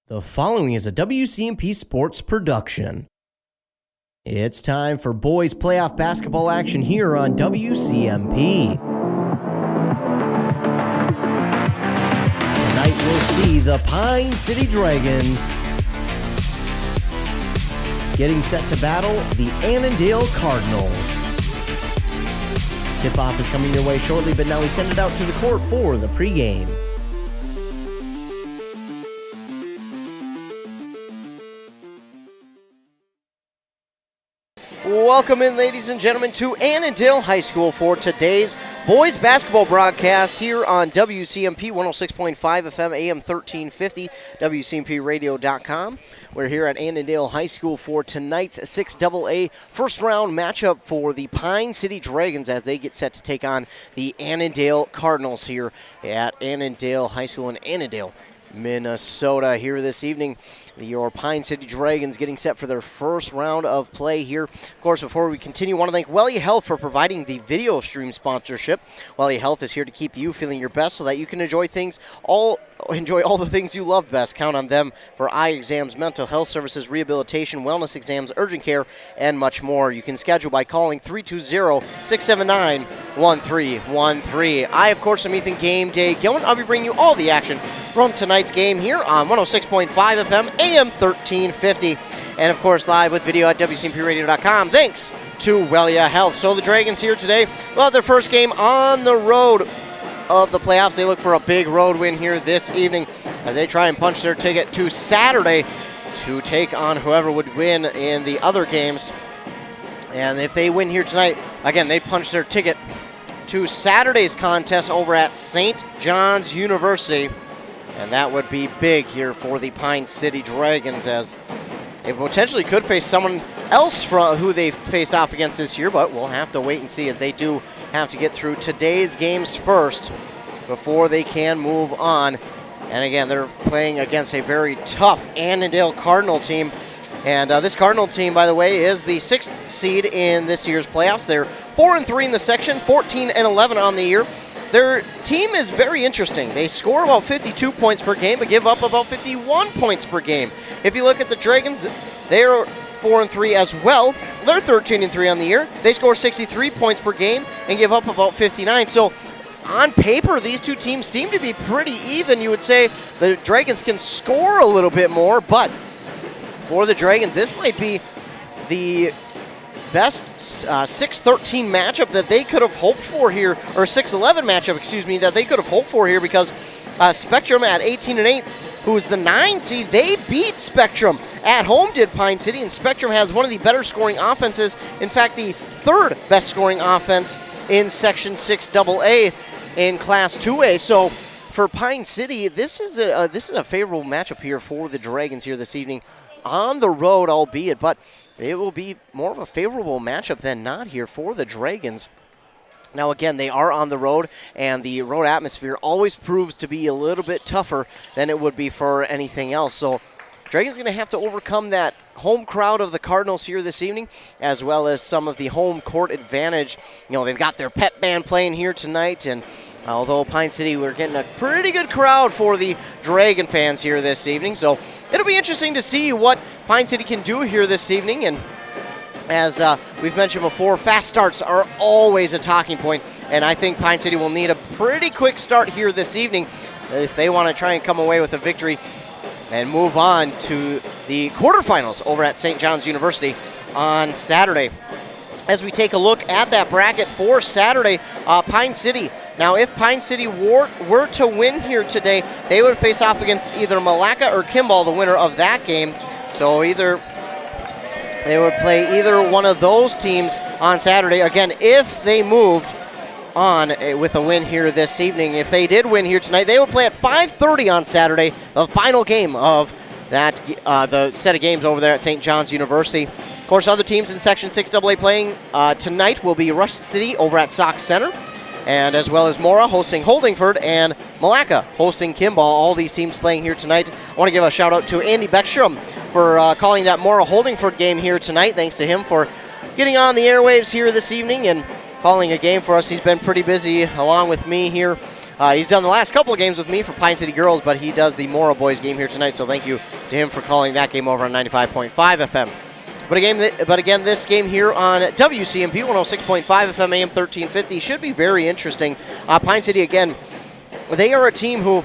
The following is a WCMP Sports production. It's time for boys playoff basketball action here on WCMP. Tonight we'll see the Pine City Dragons getting set to battle the Annandale Cardinals. Tip-off is coming your way shortly, but now we send it out to the court for the pregame. Welcome in, ladies and gentlemen, to Annandale High School for today's boys basketball broadcast here on WCMP 106.5 FM, AM 1350, WCMPradio.com. We're here at Annandale High School for tonight's 6AA first-round matchup for the Pine City Dragons as they get set to take on the Annandale Cardinals here at Annandale High School in Annandale, Minnesota. Here this evening, your Pine City Dragons getting set for their first round of play here. Of course, before we continue, I want to thank Welly Health for providing the video stream sponsorship. Welly Health is here to keep you feeling your best so that you can enjoy all the things you love best. Count on them for eye exams, mental health services, rehabilitation, wellness exams, urgent care, and much more. You can schedule by calling 320-679-1313. I, of course, am Ethan Game Day Gilman. I'll be bringing you all the action from tonight's game here on 106.5 FM, AM 1350, and of course live with video at WCMPradio.com. Thanks to Wellia Health. So the Dragons here today will have their first game on the road of the playoffs. They look for a big road win here this evening as they try and punch their ticket to Saturday to take on whoever would win in the other games. And if they win here tonight, again, they punch their ticket to Saturday's contest over at St. John's University. And that would be big here for the Pine City Dragons, as it potentially could face someone else from who they faced off against this year, but we'll have to wait and see, as they do have to get through today's games first before they can move on. And again, they're playing against a very tough Annandale Cardinal team. And this Cardinal team, by the way, is the 6th seed in this year's playoffs. They're 4-3 in the section, 14-11 on the year. Their team is very interesting. They score about 52 points per game, but give up about 51 points per game. If you look at the Dragons, they're 4-3 as well. They're 13-3 on the year. They score 63 points per game and give up about 59. So on paper, these two teams seem to be pretty even. You would say the Dragons can score a little bit more, but for the Dragons, this might be the best 6-13 matchup that they could have hoped for here, or 6-11 matchup, excuse me, that they could have hoped for here, because Spectrum at 18-8, who's the 9 seed, they beat Spectrum at home, did Pine City, and Spectrum has one of the better scoring offenses, in fact, the 3rd best scoring offense in Section 6AA in Class 2A. So for Pine City, this is a favorable matchup here for the Dragons here this evening on the road, albeit, but it will be more of a favorable matchup than not here for the Dragons. Now, again, they are on the road, and the road atmosphere always proves to be a little bit tougher than it would be for anything else. So Dragons going to have to overcome that home crowd of the Cardinals here this evening, as well as some of the home court advantage. You know, they've got their pep band playing here tonight, and although Pine City, we're getting a pretty good crowd for the Dragon fans here this evening. So it'll be interesting to see what Pine City can do here this evening. And as we've mentioned before, fast starts are always a talking point, and I think Pine City will need a pretty quick start here this evening if they want to try and come away with a victory and move on to the quarterfinals over at St. John's University on Saturday. As we take a look at that bracket for Saturday, Pine City. Now, if Pine City were to win here today, they would face off against either Malacca or Kimball, the winner of that game. So they would play either one of those teams on Saturday. Again, if they moved on with a win here this evening, if they did win here tonight, they would play at 5:30 on Saturday, the final game of that the set of games over there at St. John's University. Of course, other teams in Section 6AA playing tonight will be Rush City over at Sox Center, and as well as Mora hosting Holdingford and Malacca hosting Kimball. All these teams playing here tonight. I want to give a shout out to Andy Beckstrom for calling that Mora Holdingford game here tonight. Thanks to him for getting on the airwaves here this evening. And calling a game for us. He's been pretty busy along with me here. He's done the last couple of games with me for Pine City Girls, but he does the Morrow Boys game here tonight, so thank you to him for calling that game over on 95.5 FM. But again, this game here on WCMP 106.5 FM AM 1350 should be very interesting. Pine City, again, they are a team who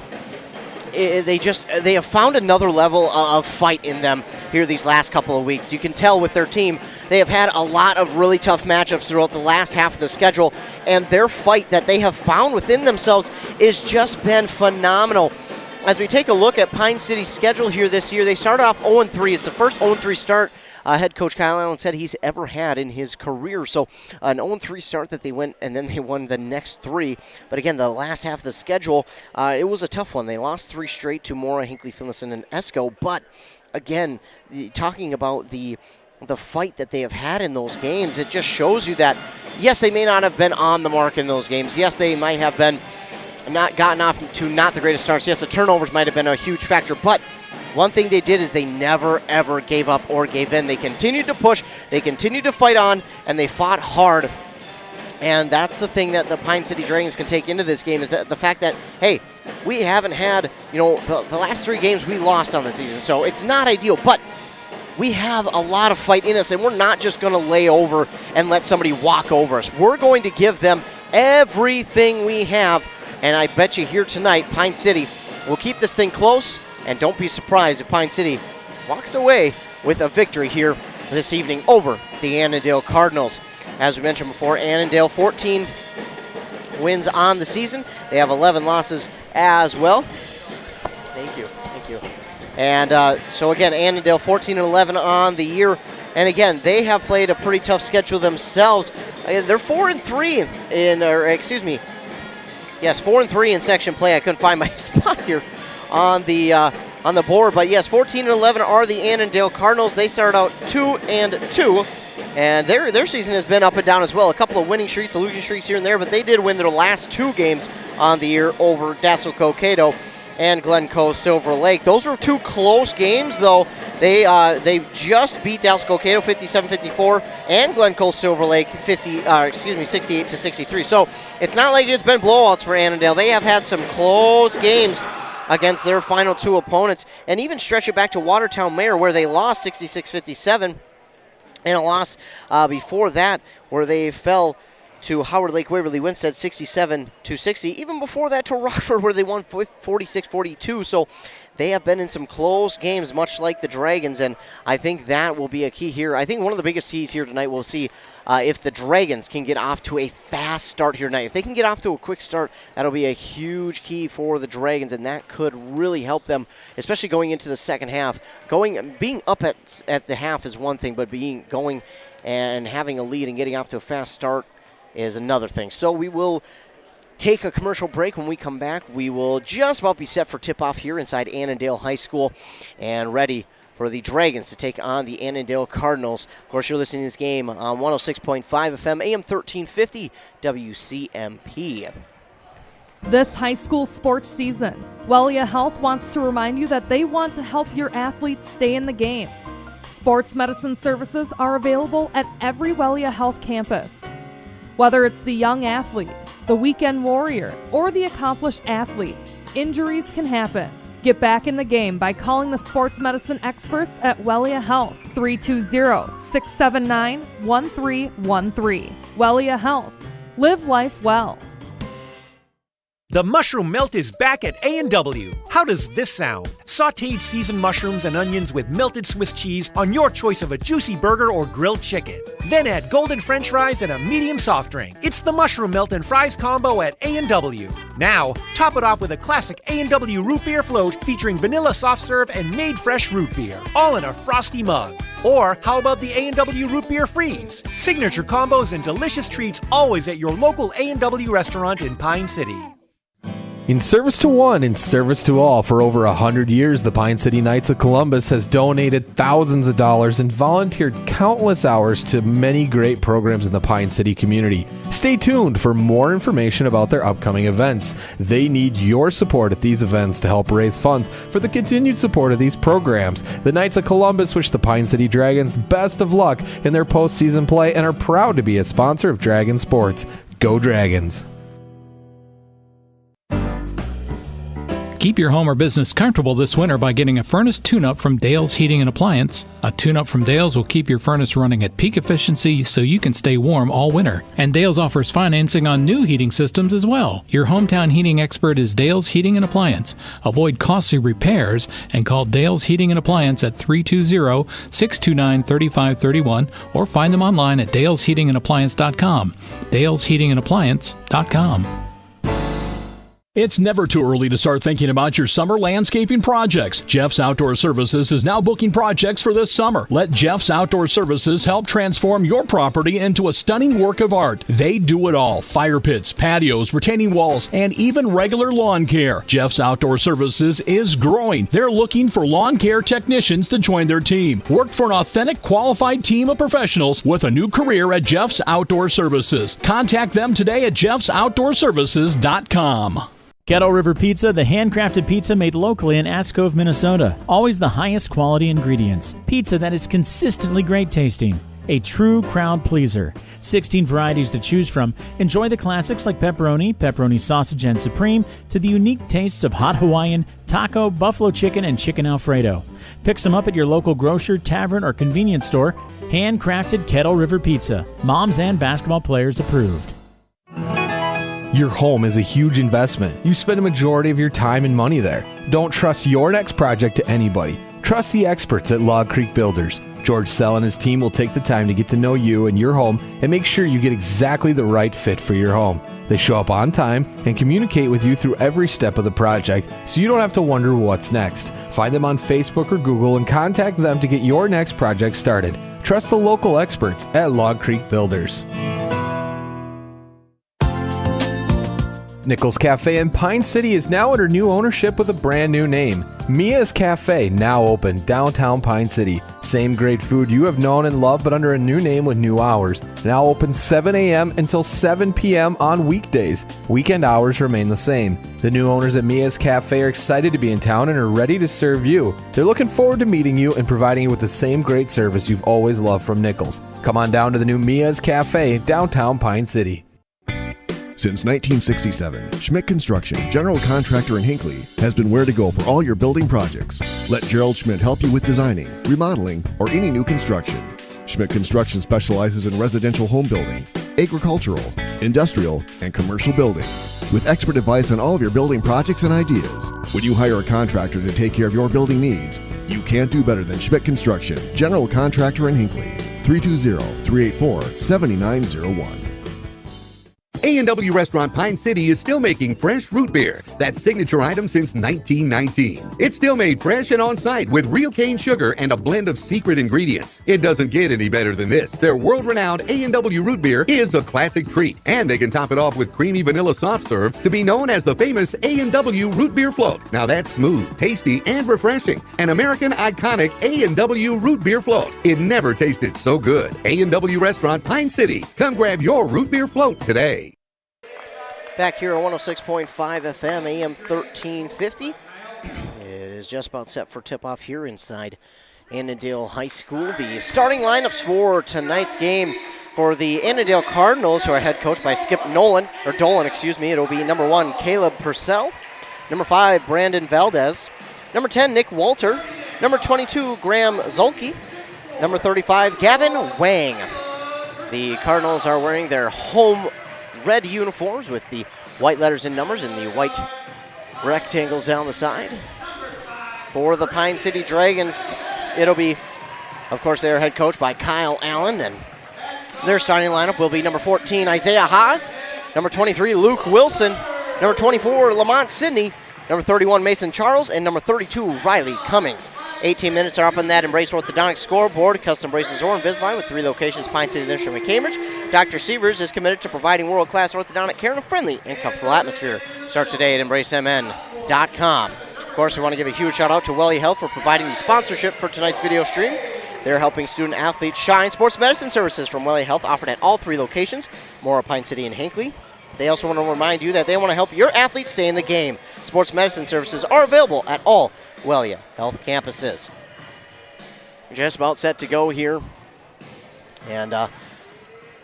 they have found another level of fight in them here these last couple of weeks. You can tell with their team, they have had a lot of really tough matchups throughout the last half of the schedule, and their fight that they have found within themselves is just been phenomenal. As we take a look at Pine City's schedule here this year, they started off 0-3. It's the first 0-3 start head coach Kyle Allen said he's ever had in his career. So an 0-3 start that they went, and then they won the next 3. But again, the last half of the schedule, it was a tough one. They lost 3 straight to Mora, Hinckley, Finlayson, and Esco. But again, talking about the fight that they have had in those games, it just shows you that, yes, they may not have been on the mark in those games. Yes, they might have been not gotten off to not the greatest starts. Yes, the turnovers might have been a huge factor, but one thing they did is they never, ever gave up or gave in. They continued to push, they continued to fight on, and they fought hard. And that's the thing that the Pine City Dragons can take into this game, is that the fact that, hey, we haven't had, the last 3 games we lost on the season, so it's not ideal, but we have a lot of fight in us, and we're not just going to lay over and let somebody walk over us. We're going to give them everything we have, and I bet you here tonight, Pine City will keep this thing close, and don't be surprised if Pine City walks away with a victory here this evening over the Annandale Cardinals. As we mentioned before, Annandale 14 wins on the season. They have 11 losses as well. Thank you. And so again, Annandale 14-11 on the year. And again, they have played a pretty tough schedule themselves. They're 4-3 4-3 in section play. I couldn't find my spot here on the board, but yes, 14-11 are the Annandale Cardinals. They started out 2-2, and their season has been up and down as well. A couple of winning streaks, losing streaks here and there, but they did win their last 2 games on the year over Dassel-Cokato and Glencoe Silver Lake. Those were 2 close games, though. They just beat Dassel-Cokato 57-54 and Glencoe Silver Lake 68-63. So it's not like it's been blowouts for Annandale. They have had some close games against their final 2 opponents, and even stretch it back to Watertown Mayor, where they lost 66-57, and a loss before that where they fell to Howard Lake Waverly Winstead 67-60. Even before that to Rockford, where they won 46-42. So they have been in some close games, much like the Dragons, and I think that will be a key here. I think one of the biggest keys here tonight, we'll see if the Dragons can get off to a fast start here tonight. If they can get off to a quick start, that'll be a huge key for the Dragons, and that could really help them, especially going into the second half. Being up at the half is one thing, but going and having a lead and getting off to a fast start is another thing. So we will take a commercial break. When we come back, we will just about be set for tip-off here inside Annandale High School and ready for the Dragons to take on the Annandale Cardinals. Of course, you're listening to this game on 106.5 FM, AM 1350, WCMP. This high school sports season, Wellia Health wants to remind you that they want to help your athletes stay in the game. Sports medicine services are available at every Wellia Health campus. Whether it's the young athlete, the weekend warrior, or the accomplished athlete, injuries can happen. Get back in the game by calling the sports medicine experts at Wellia Health, 320-679-1313. Wellia Health. Live life well. The mushroom melt is back at A&W. How does this sound? Sautéed seasoned mushrooms and onions with melted Swiss cheese on your choice of a juicy burger or grilled chicken. Then add golden French fries and a medium soft drink. It's the mushroom melt and fries combo at A&W. Now, top it off with a classic A&W root beer float featuring vanilla soft serve and made fresh root beer, all in a frosty mug. Or how about the A&W root beer freeze? Signature combos and delicious treats always at your local A&W restaurant in Pine City. In service to one, in service to all, for over 100 years, the Pine City Knights of Columbus has donated thousands of dollars and volunteered countless hours to many great programs in the Pine City community. Stay tuned for more information about their upcoming events. They need your support at these events to help raise funds for the continued support of these programs. The Knights of Columbus wish the Pine City Dragons best of luck in their postseason play and are proud to be a sponsor of Dragon Sports. Go Dragons! Keep your home or business comfortable this winter by getting a furnace tune-up from Dale's Heating and Appliance. A tune-up from Dale's will keep your furnace running at peak efficiency so you can stay warm all winter. And Dale's offers financing on new heating systems as well. Your hometown heating expert is Dale's Heating and Appliance. Avoid costly repairs and call Dale's Heating and Appliance at 320-629-3531 or find them online at dalesheatingandappliance.com. dalesheatingandappliance.com. It's never too early to start thinking about your summer landscaping projects. Jeff's Outdoor Services is now booking projects for this summer. Let Jeff's Outdoor Services help transform your property into a stunning work of art. They do it all: fire pits, patios, retaining walls, and even regular lawn care. Jeff's Outdoor Services is growing. They're looking for lawn care technicians to join their team. Work for an authentic, qualified team of professionals with a new career at Jeff's Outdoor Services. Contact them today at jeffsoutdoorservices.com. Kettle River Pizza, the handcrafted pizza made locally in Ascove, Minnesota. Always the highest quality ingredients. Pizza that is consistently great tasting. A true crowd pleaser. 16 varieties to choose from. Enjoy the classics like pepperoni, pepperoni sausage and supreme, to the unique tastes of hot Hawaiian, taco, buffalo chicken, and chicken Alfredo. Pick some up at your local grocer, tavern, or convenience store. Handcrafted Kettle River Pizza. Moms and basketball players approved. Your home is a huge investment. You spend a majority of your time and money there. Don't trust your next project to anybody. Trust the experts at Log Creek Builders. George Sell and his team will take the time to get to know you and your home and make sure you get exactly the right fit for your home. They show up on time and communicate with you through every step of the project, so you don't have to wonder what's next. Find them on Facebook or Google and contact them to get your next project started. Trust the local experts at Log Creek Builders. Nichols Cafe in Pine City is now under new ownership with a brand new name. Mia's Cafe, now open downtown Pine City. Same great food you have known and loved, but under a new name with new hours. Now open 7 a.m. until 7 p.m. on weekdays. Weekend hours remain the same. The new owners at Mia's Cafe are excited to be in town and are ready to serve you. They're looking forward to meeting you and providing you with the same great service you've always loved from Nichols. Come on down to the new Mia's Cafe, downtown Pine City. Since 1967, Schmidt Construction, general contractor in Hinckley, has been where to go for all your building projects. Let Gerald Schmidt help you with designing, remodeling, or any new construction. Schmidt Construction specializes in residential home building, agricultural, industrial, and commercial buildings. With expert advice on all of your building projects and ideas, when you hire a contractor to take care of your building needs, you can't do better than Schmidt Construction, general contractor in Hinckley. 320-384-7901. A&W Restaurant Pine City is still making fresh root beer, that signature item since 1919. It's still made fresh and on-site with real cane sugar and a blend of secret ingredients. It doesn't get any better than this. Their world-renowned A&W root beer is a classic treat, and they can top it off with creamy vanilla soft serve to be known as the famous A&W root beer float. Now that's smooth, tasty, and refreshing. An American iconic A&W root beer float. It never tasted so good. A&W Restaurant Pine City. Come grab your root beer float today. Back here on 106.5 FM, AM 1350. It is just about set for tip-off here inside Annandale High School. The starting lineups for tonight's game for the Annandale Cardinals, who are head coached by Skip Dolan. It'll be number 1, Caleb Purcell. Number 5, Brandon Valdez. Number 10, Nick Walter. Number 22, Graham Zulke. Number 35, Gavin Wang. The Cardinals are wearing their home red uniforms with the white letters and numbers and the white rectangles down the side. For the Pine City Dragons, it'll be, of course, their head coach by Kyle Allen, and their starting lineup will be number 14, Isaiah Haas, number 23, Luke Wilson, number 24, Lamont Sidney, number 31, Mason Charles, and number 32, Riley Cummings. 18 minutes are up on that Embrace Orthodontics scoreboard. Custom braces or Invisalign with 3 locations, Pine City, Lindstrom, and Cambridge. Dr. Sievers is committed to providing world-class orthodontic care in a friendly and comfortable atmosphere. Start today at EmbraceMN.com. Of course, we want to give a huge shout-out to Welly Health for providing the sponsorship for tonight's video stream. They're helping student-athletes shine. Sports medicine services from Welly Health offered at all 3 locations, Mora, Pine City, and Hinckley. They also want to remind you that they want to help your athletes stay in the game. Sports medicine services are available at all Wellia Health campuses. Just about set to go here. And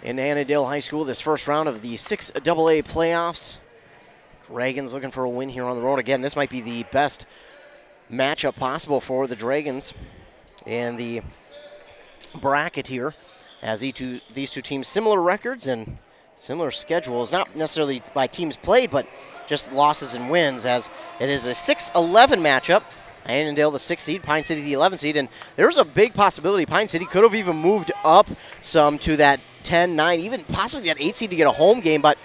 in Annandale High School, this first round of the 6AA playoffs. Dragons looking for a win here on the road. Again, this might be the best matchup possible for the Dragons in the bracket here, as these two teams similar records and similar schedules, not necessarily by teams played, but just losses and wins, as it is a 6-11 matchup. Annandale, the 6th seed, Pine City, the 11th seed, and there's a big possibility Pine City could have even moved up some to that 10-9, even possibly that 8th seed to get a home game, but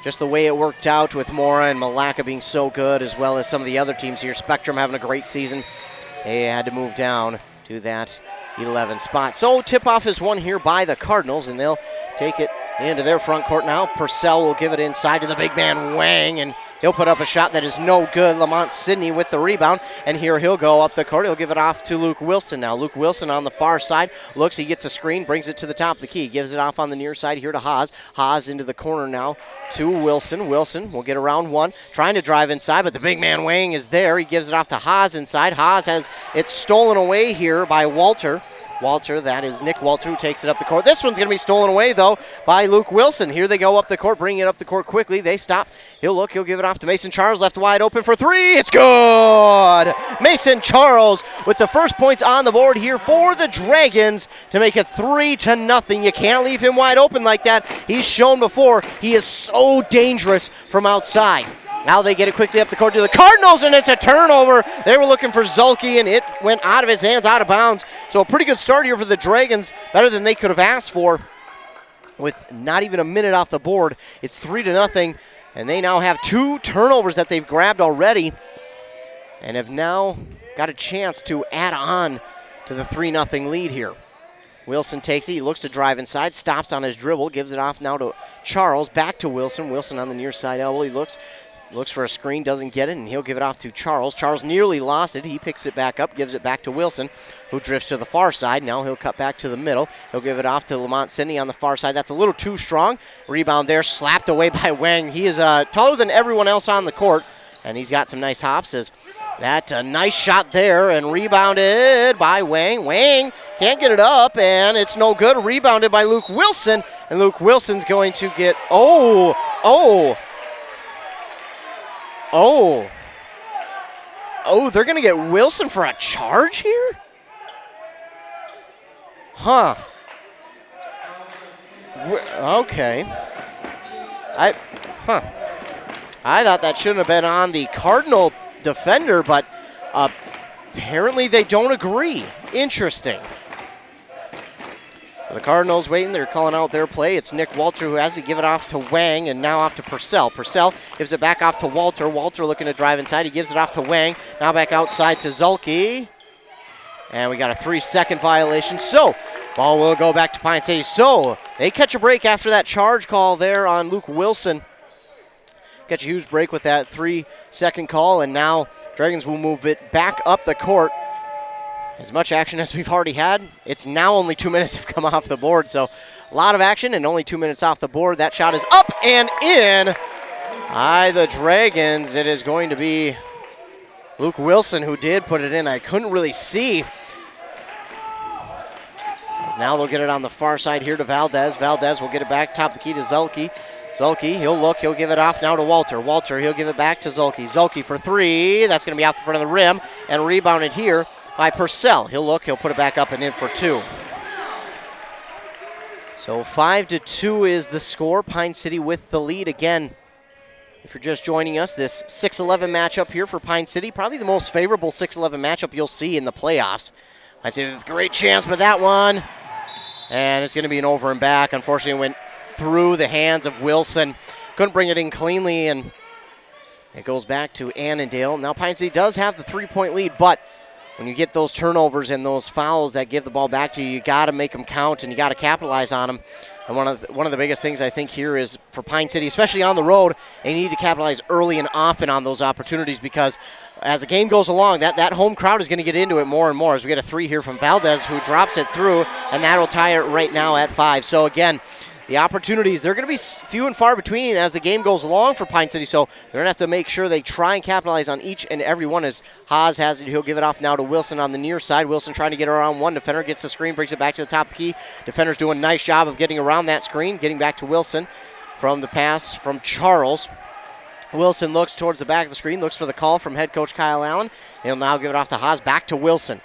just the way it worked out with Mora and Malacca being so good, as well as some of the other teams here, Spectrum having a great season, they had to move down to that 11th spot. So tip-off is won here by the Cardinals, and they'll take it into their front court now. Purcell will give it inside to the big man Wang, and he'll put up a shot that is no good. Lamont Sidney with the rebound, and here he'll go up the court. He'll give it off to Luke Wilson now. Luke Wilson on the far side looks, he gets a screen, brings it to the top of the key, gives it off on the near side here to Haas. Haas into the corner now to Wilson. Wilson will get around one, trying to drive inside, but the big man Wang is there. He gives it off to Haas inside. Haas has it stolen away here by Walter. That is Nick Walter, who takes it up the court. This one's going to be stolen away, though, by Luke Wilson. Here they go up the court, bringing it up the court quickly. They stop. He'll give it off to Mason Charles, left wide open for 3. It's good! Mason Charles with the first points on the board here for the Dragons to make it 3-0. You can't leave him wide open like that. He's shown before he is so dangerous from outside. Now they get it quickly up the court to the Cardinals, and it's a turnover. They were looking for Zulke, and it went out of his hands, out of bounds. So a pretty good start here for the Dragons, better than they could have asked for. With not even a minute off the board, it's 3-0, and they now have 2 turnovers that they've grabbed already, and have now got a chance to add on to the 3-0 lead here. Wilson takes it. He looks to drive inside, stops on his dribble, gives it off now to Charles, back to Wilson. Wilson on the near side elbow. He looks for a screen, doesn't get it, and he'll give it off to Charles. Charles nearly lost it. He picks it back up, gives it back to Wilson, who drifts to the far side. Now he'll cut back to the middle. He'll give it off to Lamont Sidney on the far side. That's a little too strong. Rebound there, slapped away by Wang. He is taller than everyone else on the court, and he's got some nice hops. That's a nice shot there, and rebounded by Wang. Wang can't get it up, and it's no good. Rebounded by Luke Wilson, and Luke Wilson's going to get, they're going to get Wilson for a charge here? Huh. Okay. I thought that shouldn't have been on the Cardinal defender, but apparently they don't agree. Interesting. So the Cardinals waiting. They're calling out their play. It's Nick Walter who has to give it off to Wang, and now off to Purcell. Purcell gives it back off to Walter. Walter looking to drive inside. He gives it off to Wang. Now back outside to Zulke. And we got a 3-second violation. So ball will go back to Pine City. So they catch a break after that charge call there on Luke Wilson. Catch a huge break with that 3-second call, and now Dragons will move it back up the court. As much action as we've already had, it's now only 2 minutes have come off the board, so a lot of action and only 2 minutes off the board. That shot is up and in by the Dragons. It is going to be Luke Wilson who did put it in. I couldn't really see. As now they'll get it on the far side here to Valdez. Valdez will get it back top of the key to Zulke. Zulke, he'll give it off now to Walter. Walter, he'll give it back to Zulke. Zulke for 3. That's going to be out the front of the rim and rebounded here by Purcell. He'll put it back up and in for 2. So 5-2 is the score. Pine City with the lead again. If you're just joining us, this 6-11 matchup here for Pine City, probably the most favorable 6-11 matchup you'll see in the playoffs. Pine City with a great chance for that one. And it's going to be an over and back. Unfortunately, it went through the hands of Wilson. Couldn't bring it in cleanly, and It goes back to Annandale. Now Pine City does have the 3-point lead, but when you get those turnovers and those fouls that give the ball back to you, you got to make them count and you got to capitalize on them. And one of the biggest things I think here is for Pine City, especially on the road, they need to capitalize early and often on those opportunities because as the game goes along, that home crowd is going to get into it more and more. As we get a 3 here from Valdez, who drops it through, and that'll tie it right now at 5. So again, the opportunities, they're going to be few and far between as the game goes along for Pine City, so they're going to have to make sure they try and capitalize on each and every one as Haas has it. He'll give it off now to Wilson on the near side. Wilson trying to get around one defender, gets the screen, brings it back to the top of the key. Defender's doing a nice job of getting around that screen, getting back to Wilson from the pass from Charles. Wilson looks towards the back of the screen, looks for the call from head coach Kyle Allen. He'll now give it off to Haas, back to Wilson.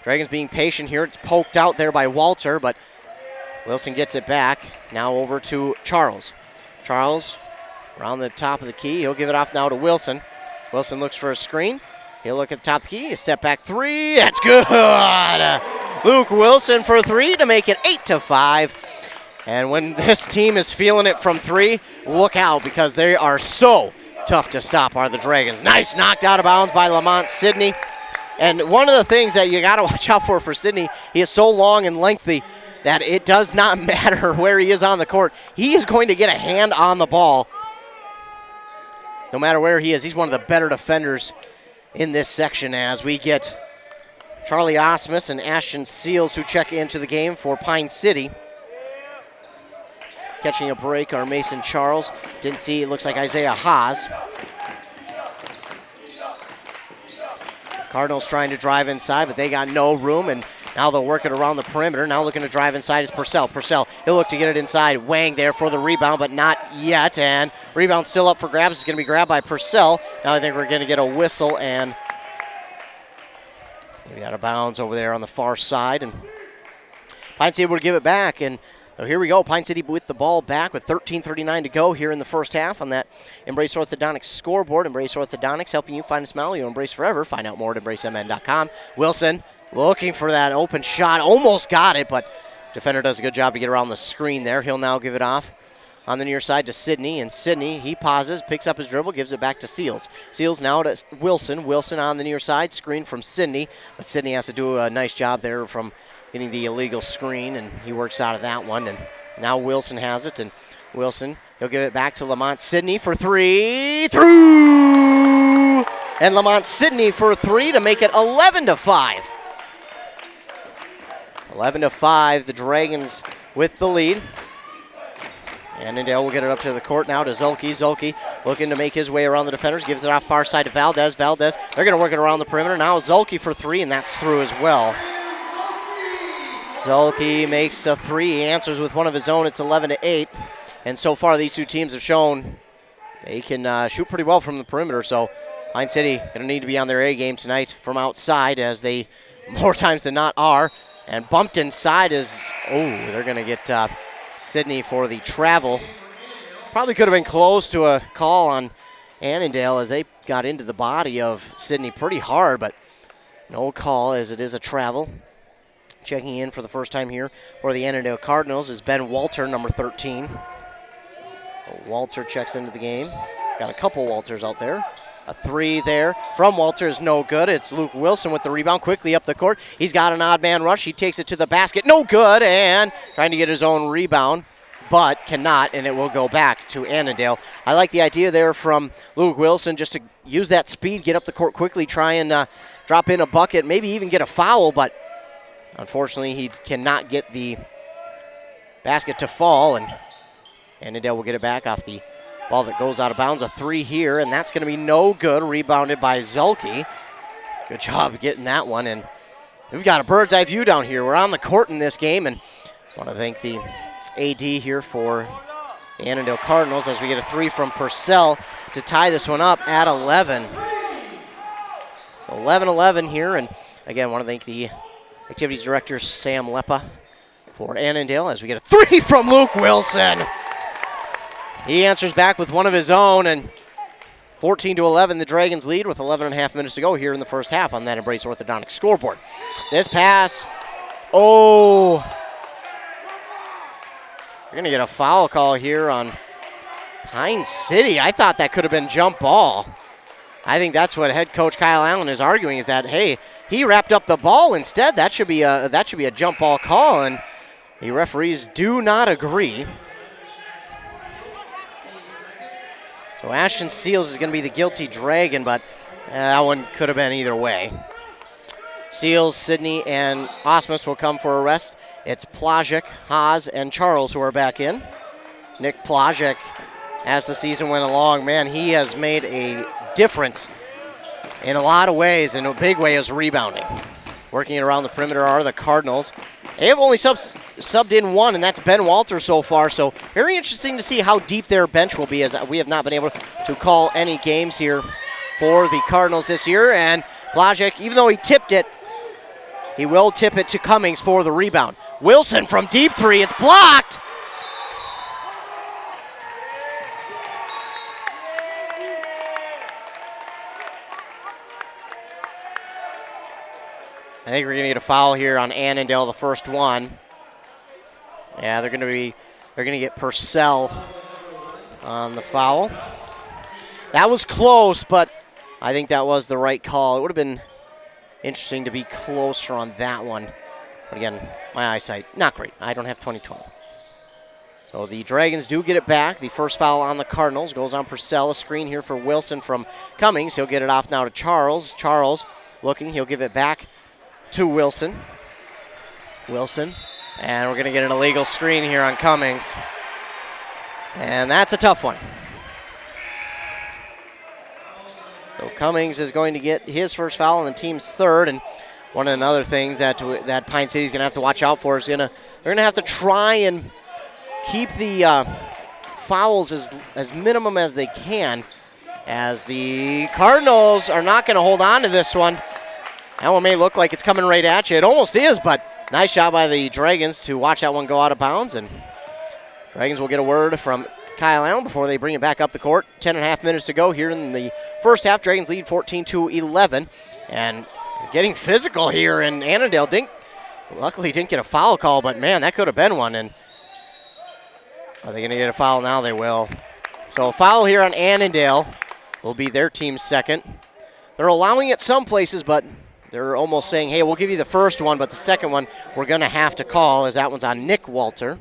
Dragons being patient here. It's poked out there by Walter, but Wilson gets it back. Now over to Charles. Charles around the top of the key. He'll give it off now to Wilson. Wilson looks for a screen. He'll look at the top of the key. A step back 3. That's good. Luke Wilson for 3 to make it 8-5. And when this team is feeling it from 3, look out because they are so tough to stop are the Dragons. Nice knocked out of bounds by Lamont Sidney. And one of the things that you got to watch out for Sidney, he is so long and lengthy that it does not matter where he is on the court. He is going to get a hand on the ball no matter where he is. He's one of the better defenders in this section as we get Charlie Osmus and Ashton Seals who check into the game for Pine City. Catching a break are Mason Charles. Didn't see, it looks like Isaiah Haas. Cardinals trying to drive inside, but they got no room, and now they'll work it around the perimeter. Now looking to drive inside is Purcell. Purcell, he'll look to get it inside. Wang there for the rebound, but not yet. And rebound still up for grabs. It's going to be grabbed by Purcell. Now I think we're going to get a whistle, and maybe out of bounds over there on the far side. And Pine City will give it back. And so here we go. Pine City with the ball back with 13:39 to go here in the first half on that Embrace Orthodontics scoreboard. Embrace Orthodontics, helping you find a smile you embrace forever. Find out more at embracemn.com. Wilson looking for that open shot. Almost got it, but defender does a good job to get around the screen there. He'll now give it off on the near side to Sidney. And Sidney, he pauses, picks up his dribble, gives it back to Seals. Seals now to Wilson. Wilson on the near side, screen from Sidney. But Sidney has to do a nice job there from getting the illegal screen, and he works out of that one. And now Wilson has it, and Wilson, he'll give it back to Lamont Sidney for 3. Through! And Lamont Sidney for 3 to make it 11-5. 11-5, the Dragons with the lead. Annandale will get it up to the court now to Zulke. Zulke looking to make his way around the defenders, gives it off far side to Valdez. Valdez, they're going to work it around the perimeter. Now Zulke for 3, and that's through as well. Zulke makes a 3. He answers with one of his own. It's 11-8. And so far, these two teams have shown they can shoot pretty well from the perimeter. So Pine City going to need to be on their A game tonight from outside, as they more times than not are. And bumped inside is, they're going to get Sidney for the travel. Probably could have been close to a call on Annandale as they got into the body of Sidney pretty hard, but no call as it is a travel. Checking in for the first time here for the Annandale Cardinals is Ben Walter, number 13. Walter checks into the game. Got a couple Walters out there. A 3 there from Walter is no good. It's Luke Wilson with the rebound quickly up the court. He's got an odd man rush. He takes it to the basket. No good, and trying to get his own rebound, but cannot, and it will go back to Annandale. I like the idea there from Luke Wilson just to use that speed, get up the court quickly, try and drop in a bucket, maybe even get a foul, but unfortunately he cannot get the basket to fall, and Annandale will get it back off the ball that goes out of bounds. A 3 here, and that's going to be no good. Rebounded by Zulke. Good job getting that one, and we've got a bird's eye view down here. We're on the court in this game, and I want to thank the AD here for the Annandale Cardinals as we get a 3 from Purcell to tie this one up at 11. So 11-11 here, and again, want to thank the Activities Director Sam Leppa for Annandale as we get a 3 from Luke Wilson. He answers back with one of his own, and 14-11, the Dragons lead with 11.5 minutes to go here in the first half on that Embrace Orthodontics scoreboard. This pass, we're going to get a foul call here on Pine City. I thought that could have been jump ball. I think that's what head coach Kyle Allen is arguing, is that, hey, he wrapped up the ball instead. That should be a jump ball call, and the referees do not agree. So Ashton Seals is going to be the guilty Dragon, but that one could have been either way. Seals, Sidney, and Osmus will come for a rest. It's Plajek, Haas, and Charles who are back in. Nick Plajek, as the season went along, man, he has made a difference in a lot of ways. In a big way is rebounding. Working it around the perimeter are the Cardinals. They have only subbed in one, and that's Ben Walter so far. So very interesting to see how deep their bench will be, as we have not been able to call any games here for the Cardinals this year. And Blajek, even though he tipped it, he will tip it to Cummings for the rebound. Wilson from deep three, it's blocked. I think we're going to get a foul here on Annandale, the first one. Yeah, they're going to get Purcell on the foul. That was close, but I think that was the right call. It would have been interesting to be closer on that one. But again, my eyesight, not great. I don't have 20/20. So the Dragons do get it back. The first foul on the Cardinals goes on Purcell. A screen here for Wilson from Cummings. He'll get it off now to Charles. Charles looking. He'll give it back to Wilson. Wilson. And we're going to get an illegal screen here on Cummings. And that's a tough one. So Cummings is going to get his first foul on the team's third. And one of the other things that Pine City's going to have to watch out for is they're going to have to try and keep the fouls as minimum as they can, as the Cardinals are not going to hold on to this one. That one may look like it's coming right at you. It almost is, but nice job by the Dragons to watch that one go out of bounds. And Dragons will get a word from Kyle Allen before they bring it back up the court. 10.5 minutes to go here in the first half. Dragons lead 14-11. And getting physical here, and Annandale luckily didn't get a foul call, but man, that could have been one. And are they going to get a foul now? They will. So a foul here on Annandale will be their team's second. They're allowing it some places, but they're almost saying, hey, we'll give you the first one, but the second one we're going to have to call, as that one's on Nick Walter,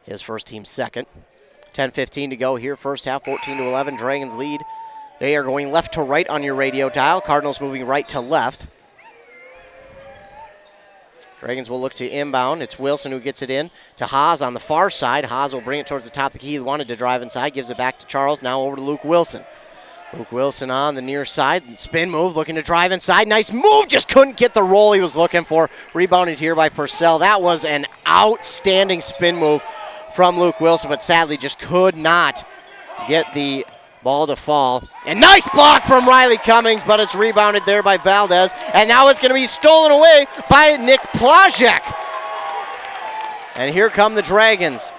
his first team second. 10:15 to go here, first half, 14-11. Dragons lead. They are going left to right on your radio dial. Cardinals moving right to left. Dragons will look to inbound. It's Wilson who gets it in to Haas on the far side. Haas will bring it towards the top of the key. He wanted to drive inside, gives it back to Charles. Now over to Luke Wilson. Luke Wilson on the near side. Spin move, looking to drive inside. Nice move, just couldn't get the roll he was looking for. Rebounded here by Purcell. That was an outstanding spin move from Luke Wilson, but sadly just could not get the ball to fall. And nice block from Riley Cummings, but it's rebounded there by Valdez. And now it's going to be stolen away by Nick Plajek. And here come the Dragons.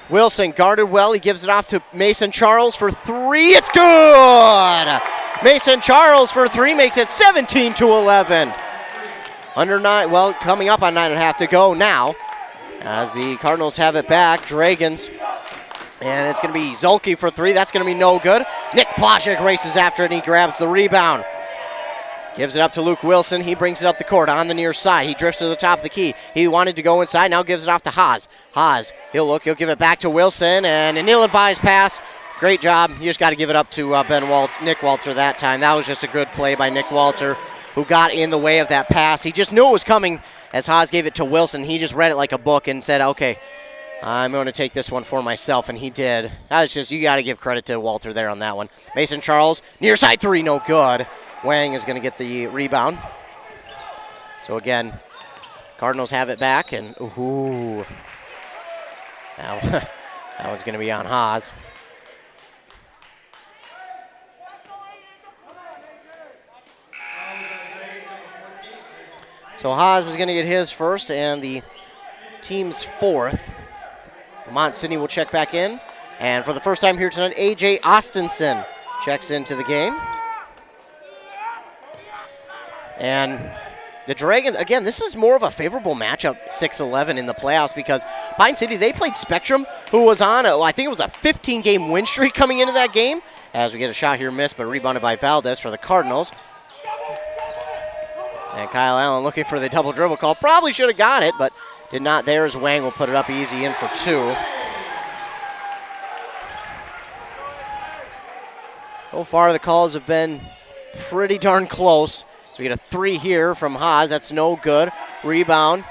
Wilson guarded well. He gives it off to Mason Charles for three. It's good! Mason Charles for three makes it 17-11. Under 9, well, coming up on 9.5 to go now, as the Cardinals have it back. Dragons, and it's going to be Zolke for three. That's going to be no good. Nick Plajek races after it, and he grabs the rebound. Gives it up to Luke Wilson. He brings it up the court on the near side. He drifts to the top of the key. He wanted to go inside. Now gives it off to Haas. Haas, he'll give it back to Wilson, and an ill-advised pass. Great job. You just got to give it up to Nick Walter that time. That was just a good play by Nick Walter, who got in the way of that pass. He just knew it was coming as Haas gave it to Wilson. He just read it like a book and said, okay, I'm going to take this one for myself, and he did. That was just, you got to give credit to Walter there on that one. Mason Charles, near side three, no good. Wang is going to get the rebound. So again, Cardinals have it back, and ooh. Now, that one's going to be on Haas. So Haas is going to get his first and the team's fourth. Vermont Sydney will check back in. And for the first time here tonight, A.J. Austinson checks into the game. And the Dragons, again, this is more of a favorable matchup, 6-11 in the playoffs, because Pine City, they played Spectrum, who was on, I think it was a 15-game win streak coming into that game, as we get a shot here missed, but rebounded by Valdez for the Cardinals. And Kyle Allen looking for the double dribble call. Probably should have got it, but did not there, as Wang will put it up easy in for 2. So far, the calls have been pretty darn close. So we get a 3 here from Haas. That's no good. Rebound.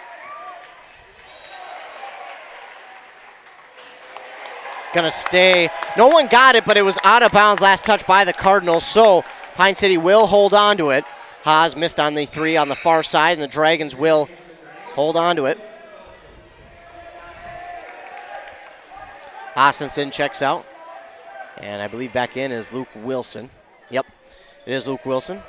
Gonna stay. No one got it, but it was out of bounds. Last touch by the Cardinals. So Pine City will hold on to it. Haas missed on the 3 on the far side, and the Dragons will hold on to it. Haasenson checks out. And I believe back in is Luke Wilson. Yep, it is Luke Wilson.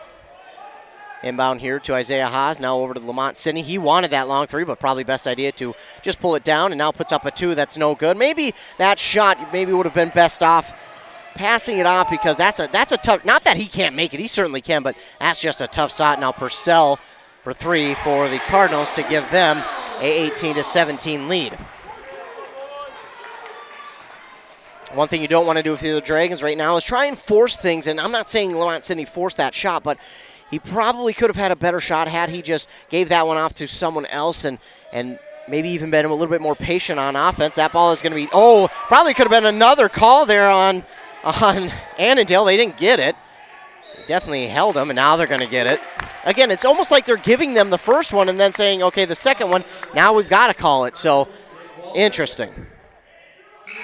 Inbound here to Isaiah Haas, now over to Lamont Sidney. He wanted that long 3, but probably best idea to just pull it down, and now puts up a 2 that's no good. Maybe that shot maybe would have been best off passing it off, because that's a tough, not that he can't make it, he certainly can, but that's just a tough shot. Now Purcell for 3 for the Cardinals to give them a 18-17 lead. One thing you don't want to do with the Dragons right now is try and force things, and I'm not saying Lamont Sidney forced that shot, but he probably could have had a better shot had he just gave that one off to someone else and maybe even been a little bit more patient on offense. That ball is going to be, probably could have been another call there on Annandale. They didn't get it. They definitely held them, and now they're going to get it. Again, it's almost like they're giving them the first one and then saying, okay, the second one, now we've got to call it. So, interesting.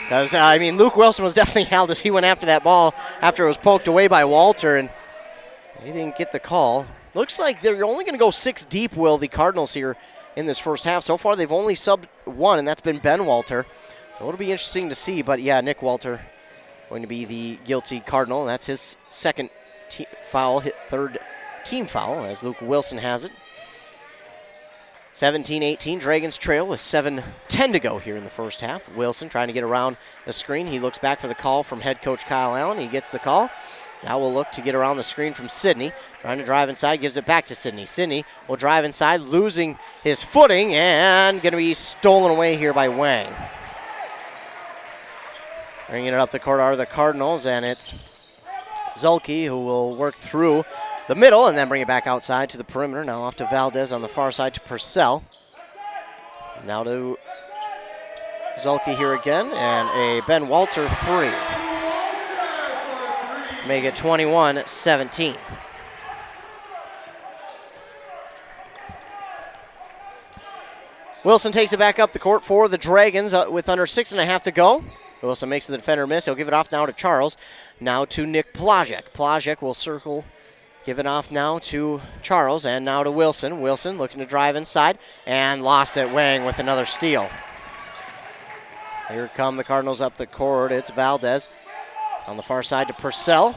Because, Luke Wilson was definitely held as he went after that ball after it was poked away by Walter, and he didn't get the call. Looks like they're only going to go 6 deep, Will, the Cardinals here in this first half. So far, they've only subbed 1, and that's been Ben Walter. So it'll be interesting to see. But, yeah, Nick Walter going to be the guilty Cardinal, and that's his second foul, third team foul, as Luke Wilson has it. 17-18, Dragons trail with 7:10 to go here in the first half. Wilson trying to get around the screen. He looks back for the call from head coach Kyle Allen. He gets the call. Now we'll look to get around the screen from Sidney. Trying to drive inside, gives it back to Sidney. Sidney will drive inside, losing his footing, and going to be stolen away here by Wang. Bringing it up the court are the Cardinals, and it's Zulke who will work through the middle and then bring it back outside to the perimeter. Now off to Valdez on the far side to Purcell. Now to Zulke here again, and a Ben Walter 3. Make it 21-17. Wilson takes it back up the court for the Dragons with under 6.5 to go. Wilson makes the defender miss. He'll give it off now to Charles. Now to Nick Plajek. Plajek will circle, give it off now to Charles, and now to Wilson. Wilson looking to drive inside, and lost it. Wang with another steal. Here come the Cardinals up the court. It's Valdez on the far side to Purcell.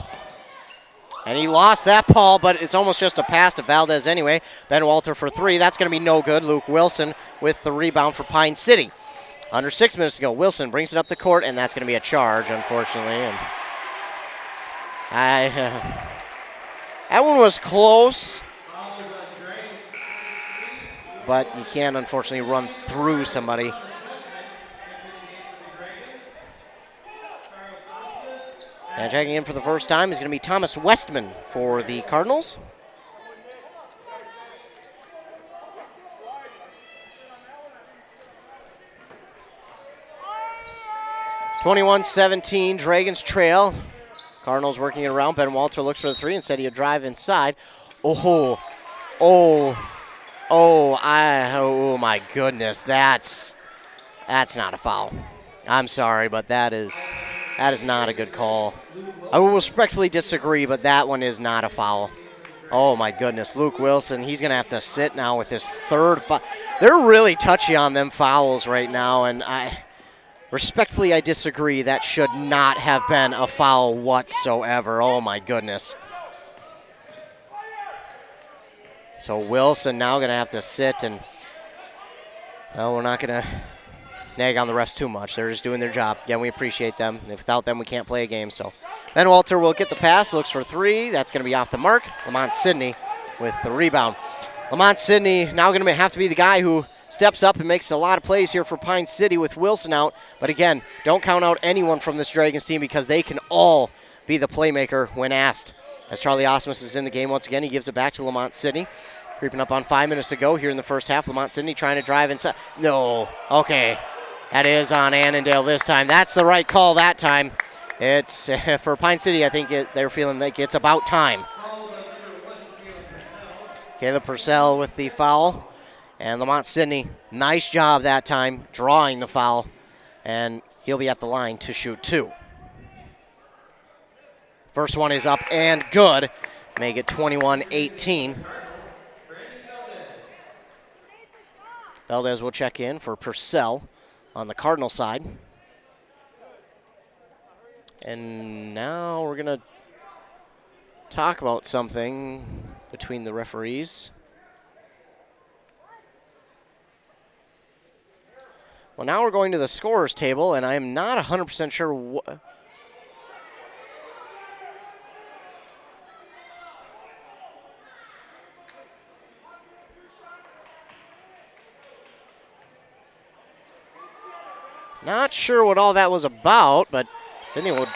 And he lost that ball, but it's almost just a pass to Valdez anyway. Ben Walter for 3. That's going to be no good. Luke Wilson with the rebound for Pine City. Under 6 minutes to go. Wilson brings it up the court, and that's going to be a charge, unfortunately. And that one was close, but you can't, unfortunately, run through somebody. And checking in for the first time is going to be Thomas Westman for the Cardinals. (21-17), Dragons trail. Cardinals working it around. Ben Walter looks for the 3 and said he'd drive inside. Oh my goodness, that's not a foul. I'm sorry, but that is not a good call. I will respectfully disagree, but that one is not a foul. Oh my goodness, Luke Wilson, he's going to have to sit now with his 3rd foul. They're really touchy on them fouls right now, and respectfully I disagree. That should not have been a foul whatsoever. Oh my goodness. So Wilson now going to have to sit, and well, we're not going to nag on the refs too much. They're just doing their job. Again, we appreciate them. Without them, we can't play a game. So Ben Walter will get the pass, looks for 3. That's going to be off the mark. Lamont Sidney with the rebound. Lamont Sidney now going to have to be the guy who steps up and makes a lot of plays here for Pine City with Wilson out. But again, don't count out anyone from this Dragons team because they can all be the playmaker when asked. As Charlie Osmus is in the game once again, he gives it back to Lamont Sidney. Creeping up on 5 minutes to go here in the first half. Lamont Sidney trying to drive inside. No. Okay. That is on Annandale this time. That's the right call that time. It's for Pine City, I think they're feeling like it's about time. Caleb Purcell with the foul. And Lamont Sidney, nice job that time drawing the foul. And he'll be at the line to shoot 2. First one is up and good. Make it 21-18. Valdez will check in for Purcell on the Cardinal side. And now we're going to talk about something between the referees. Well, now we're going to the scorer's table, and I'm not 100% sure what. Not sure what all that was about, but Sidney would.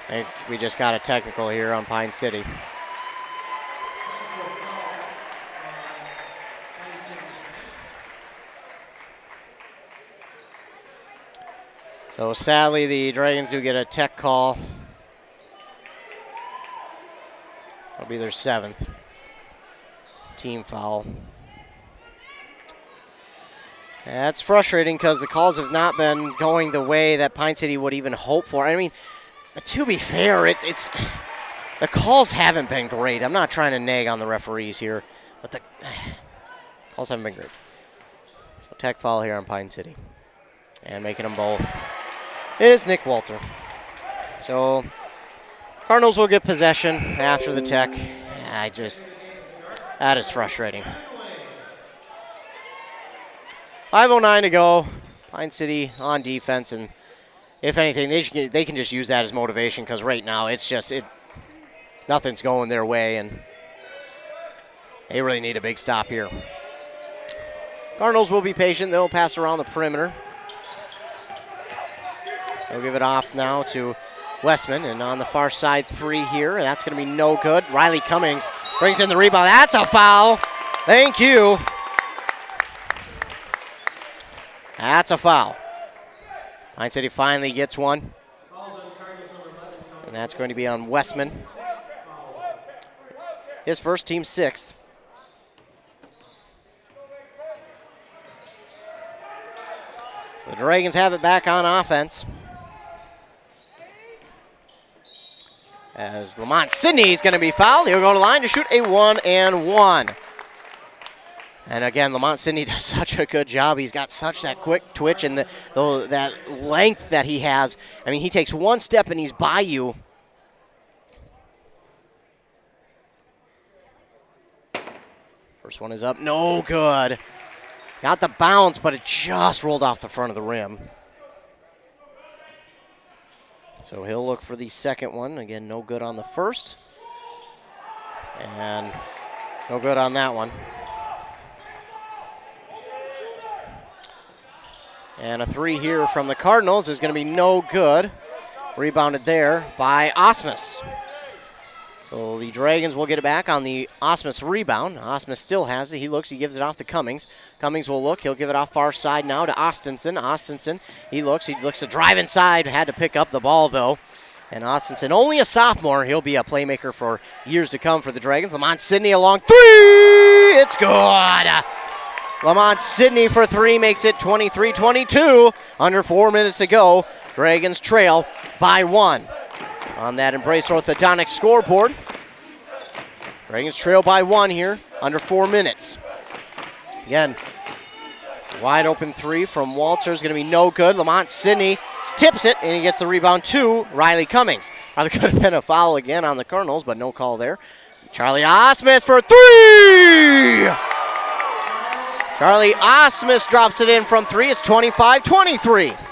I think we just got a technical here on Pine City. So sadly, the Dragons do get a tech call. That'll be their 7th team foul. That's frustrating because the calls have not been going the way that Pine City would even hope for. I mean, to be fair, it's the calls haven't been great. I'm not trying to nag on the referees here, but the calls haven't been great. So tech foul here on Pine City. And making them both is Nick Walter. So Cardinals will get possession after the tech. That is frustrating. 5:09 to go. Pine City on defense, and if anything, they can just use that as motivation because right now it's just nothing's going their way, and they really need a big stop here. Cardinals will be patient. They'll pass around the perimeter. They'll give it off now to Westman, and on the far side 3 here. That's going to be no good. Riley Cummings brings in the rebound. That's a foul. Thank you. That's a foul. Pine City finally gets one. And that's going to be on Westman. His first, team 6th. So the Dragons have it back on offense. As Lamont Sidney is going to be fouled. He'll go to the line to shoot a 1-and-1. And again, Lamont Sidney does such a good job. He's got such that quick twitch and that length that he has. I mean, he takes one step and he's by you. First one is up. No good. Got the bounce, but it just rolled off the front of the rim. So he'll look for the second one. Again, no good on the first. And no good on that one. And a 3 here from the Cardinals is going to be no good. Rebounded there by Osmus. So the Dragons will get it back on the Osmus rebound. Osmus still has it. He looks, he gives it off to Cummings. Cummings will look, he'll give it off far side now to Austinson. Austinson, he looks to drive inside. Had to pick up the ball though. And Austinson, only a sophomore, he'll be a playmaker for years to come for the Dragons. Lamont Sidney along 3, it's good. Lamont Sidney for 3 makes it 23-22. Under 4 minutes to go. Dragons trail by 1. On that Embrace Orthodontics scoreboard. Dragons trail by 1 here, under 4 minutes. Again, wide open 3 from Walter is going to be no good. Lamont Sidney tips it, and he gets the rebound to Riley Cummings. Probably could have been a foul again on the Cardinals, but no call there. Charlie Osmus for 3! Charlie Osmus drops it in from 3. It's 25-23.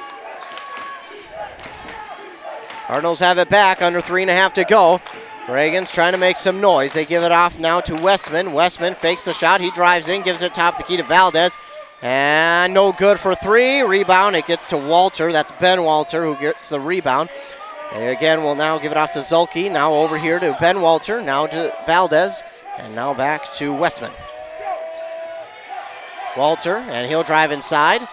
Cardinals have it back, under 3.5 to go. Dragons trying to make some noise. They give it off now to Westman. Westman fakes the shot. He drives in, gives it top the key to Valdez. And no good for 3. Rebound, it gets to Walter. That's Ben Walter who gets the rebound. And again, we'll now give it off to Zulke. Now over here to Ben Walter. Now to Valdez. And now back to Westman. Walter, and he'll drive inside.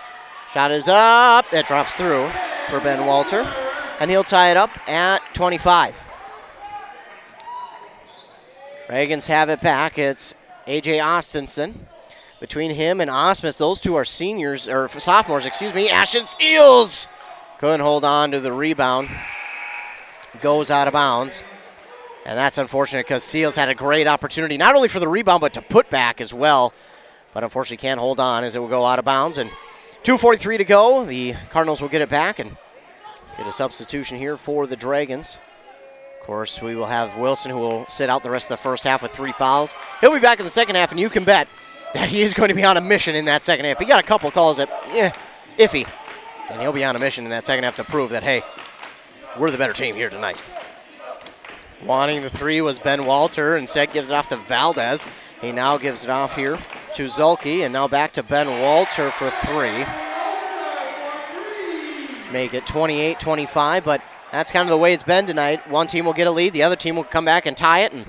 Shot is up. It drops through for Ben Walter. And he'll tie it up at 25. Dragons have it back. It's A.J. Austinson. Between him and Osmus, those two are seniors, or sophomores, excuse me. Ashton Steels couldn't hold on to the rebound. Goes out of bounds. And that's unfortunate because Seals had a great opportunity, not only for the rebound, but to put back as well. But unfortunately can't hold on as it will go out of bounds. And 2:43 to go. The Cardinals will get it back and get a substitution here for the Dragons. Of course, we will have Wilson, who will sit out the rest of the first half with 3 fouls. He'll be back in the second half, and you can bet that he is going to be on a mission in that second half. He got a couple calls that, iffy. And he'll be on a mission in that second half to prove that, hey, we're the better team here tonight. Wanting the 3 was Ben Walter. Instead gives it off to Valdez. He now gives it off here to Zulke, and now back to Ben Walter for 3. Make it 28-25, but that's kind of the way it's been tonight. One team will get a lead, the other team will come back and tie it, and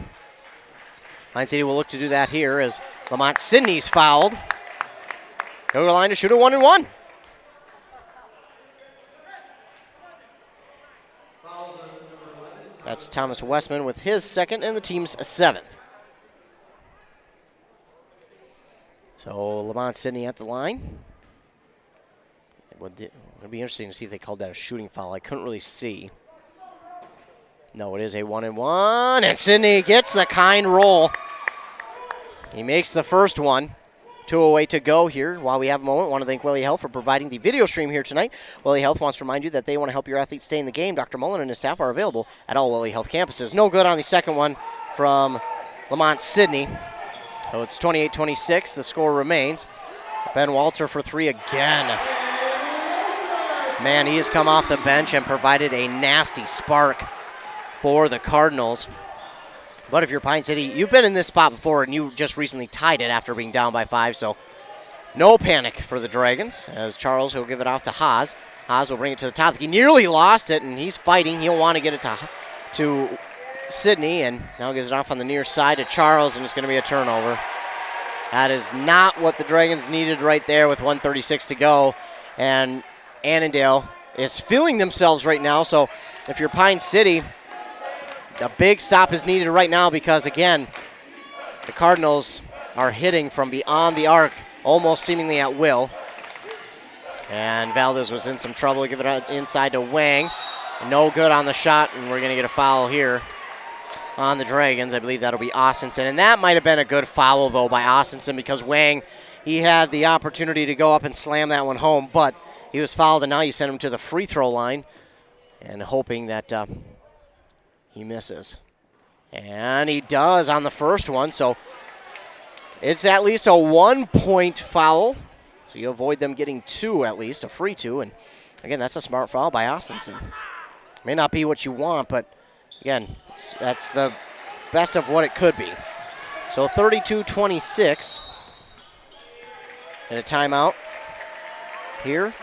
Pine City will look to do that here as Lamont Sidney's fouled. Go to the line to shoot a 1-and-1. That's Thomas Westman with his second and the team's 7th. So Lamont Sidney at the line. It would be interesting to see if they called that a shooting foul. I couldn't really see. No, it is a 1-and-1, and Sidney gets the kind roll. He makes the first one. 2:08 to go here. While we have a moment, I want to thank Welly Health for providing the video stream here tonight. Welly Health wants to remind you that they want to help your athletes stay in the game. Dr. Mullen and his staff are available at all Welly Health campuses. No good on the second one from Lamont Sidney. So it's 28-26. The score remains. Ben Walter for 3 again. Man, he has come off the bench and provided a nasty spark for the Cardinals. But if you're Pine City, you've been in this spot before, and you just recently tied it after being down by 5, so no panic for the Dragons, as Charles will give it off to Haas. Haas will bring it to the top. He nearly lost it, and he's fighting. He'll want to get it to Sidney, and now gives it off on the near side to Charles, and it's going to be a turnover. That is not what the Dragons needed right there with 1:36 to go, and Annandale is feeling themselves right now, so if you're Pine City, a big stop is needed right now because, again, the Cardinals are hitting from beyond the arc, almost seemingly at will. And Valdez was in some trouble. Give it out inside to Wang. No good on the shot, and we're going to get a foul here on the Dragons. I believe that'll be Austinson. And that might have been a good foul, though, by Austinson because Wang, he had the opportunity to go up and slam that one home, but he was fouled, and now you send him to the free throw line and hoping that he misses. And he does on the first one, so it's at least a 1-point foul. So you avoid them getting 2 at least, a free 2. And again, that's a smart foul by Austinson. May not be what you want, but again, that's the best of what it could be. So 32-26. And a timeout here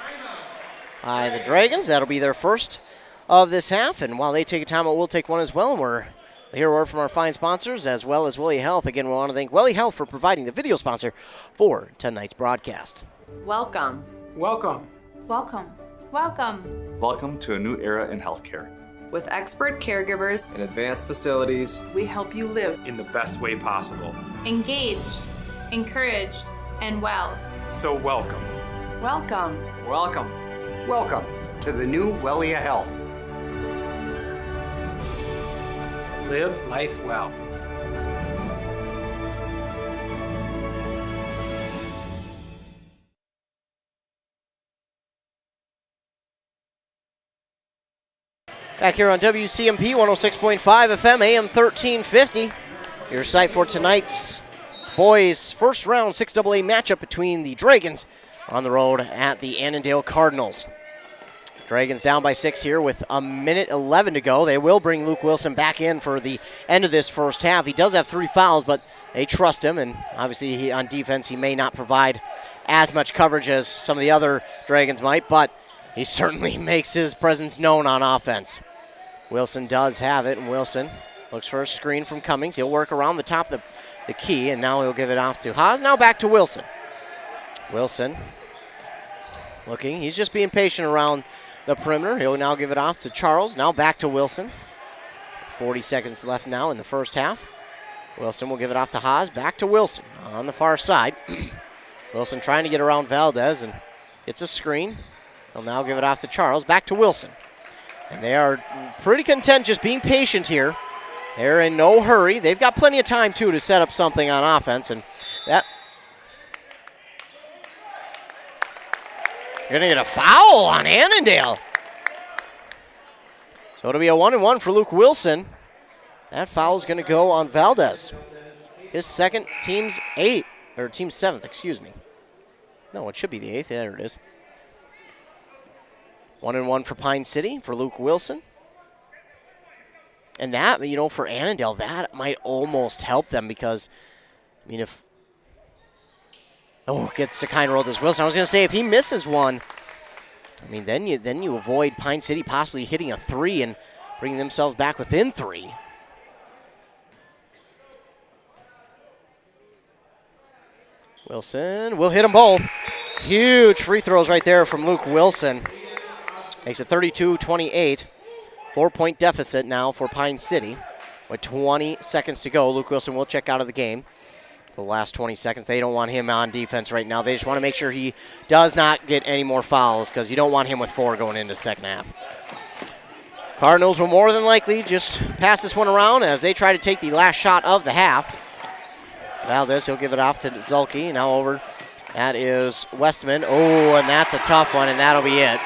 by the Dragons. That'll be their first of this half, and while they take a timeout, we'll take one as well, and we're hear a word from our fine sponsors as well as Welly Health. Again, we want to thank Welly Health for providing the video sponsor for tonight's broadcast. Welcome. Welcome. Welcome. Welcome. Welcome to a new era in healthcare. With expert caregivers and advanced facilities, we help you live in the best way possible. Engaged, encouraged, and well. So welcome. Welcome. Welcome. Welcome to the new Wellia Health. Live life well. Back here on WCMP 106.5 FM, AM 1350. Your site for tonight's boys' first round 6AA matchup between the Dragons on the road at the Annandale Cardinals. Dragons down by 6 here with a minute 11 to go. They will bring Luke Wilson back in for the end of this first half. He does have 3 fouls, but they trust him, and obviously on defense he may not provide as much coverage as some of the other Dragons might, but he certainly makes his presence known on offense. Wilson does have it, and Wilson looks for a screen from Cummings. He'll work around the top of the key, and now he'll give it off to Haas. Now back to Wilson. Wilson looking. He's just being patient around the perimeter. He'll now give it off to Charles. Now back to Wilson. 40 seconds left now in the first half. Wilson will give it off to Haas. Back to Wilson on the far side. Wilson trying to get around Valdez, and it's a screen. He'll now give it off to Charles. Back to Wilson. And they are pretty content just being patient here. They're in no hurry. They've got plenty of time, too, to set up something on offense. And that... You're going to get a foul on Annandale. So it'll be a 1-and-1 for Luke Wilson. That foul is going to go on Valdez. His second, team's 7th, excuse me. No, it should be the 8th. There it is. 1-and-1 for Pine City for Luke Wilson. And that, for Annandale, that might almost help them because, if... Oh, gets to kind of roll this Wilson. I was going to say, if he misses one, then you avoid Pine City possibly hitting a 3 and bringing themselves back within 3. Wilson will hit them both. Huge free throws right there from Luke Wilson. Makes it 32-28. 4-point deficit now for Pine City. With 20 seconds to go, Luke Wilson will check out of the game. For the last 20 seconds, they don't want him on defense right now. They just want to make sure he does not get any more fouls because you don't want him with 4 going into the second half. Cardinals will more than likely just pass this one around as they try to take the last shot of the half. Valdez, he'll give it off to Zulke. Now over, that is Westman. Oh, and that's a tough one, and that'll be it.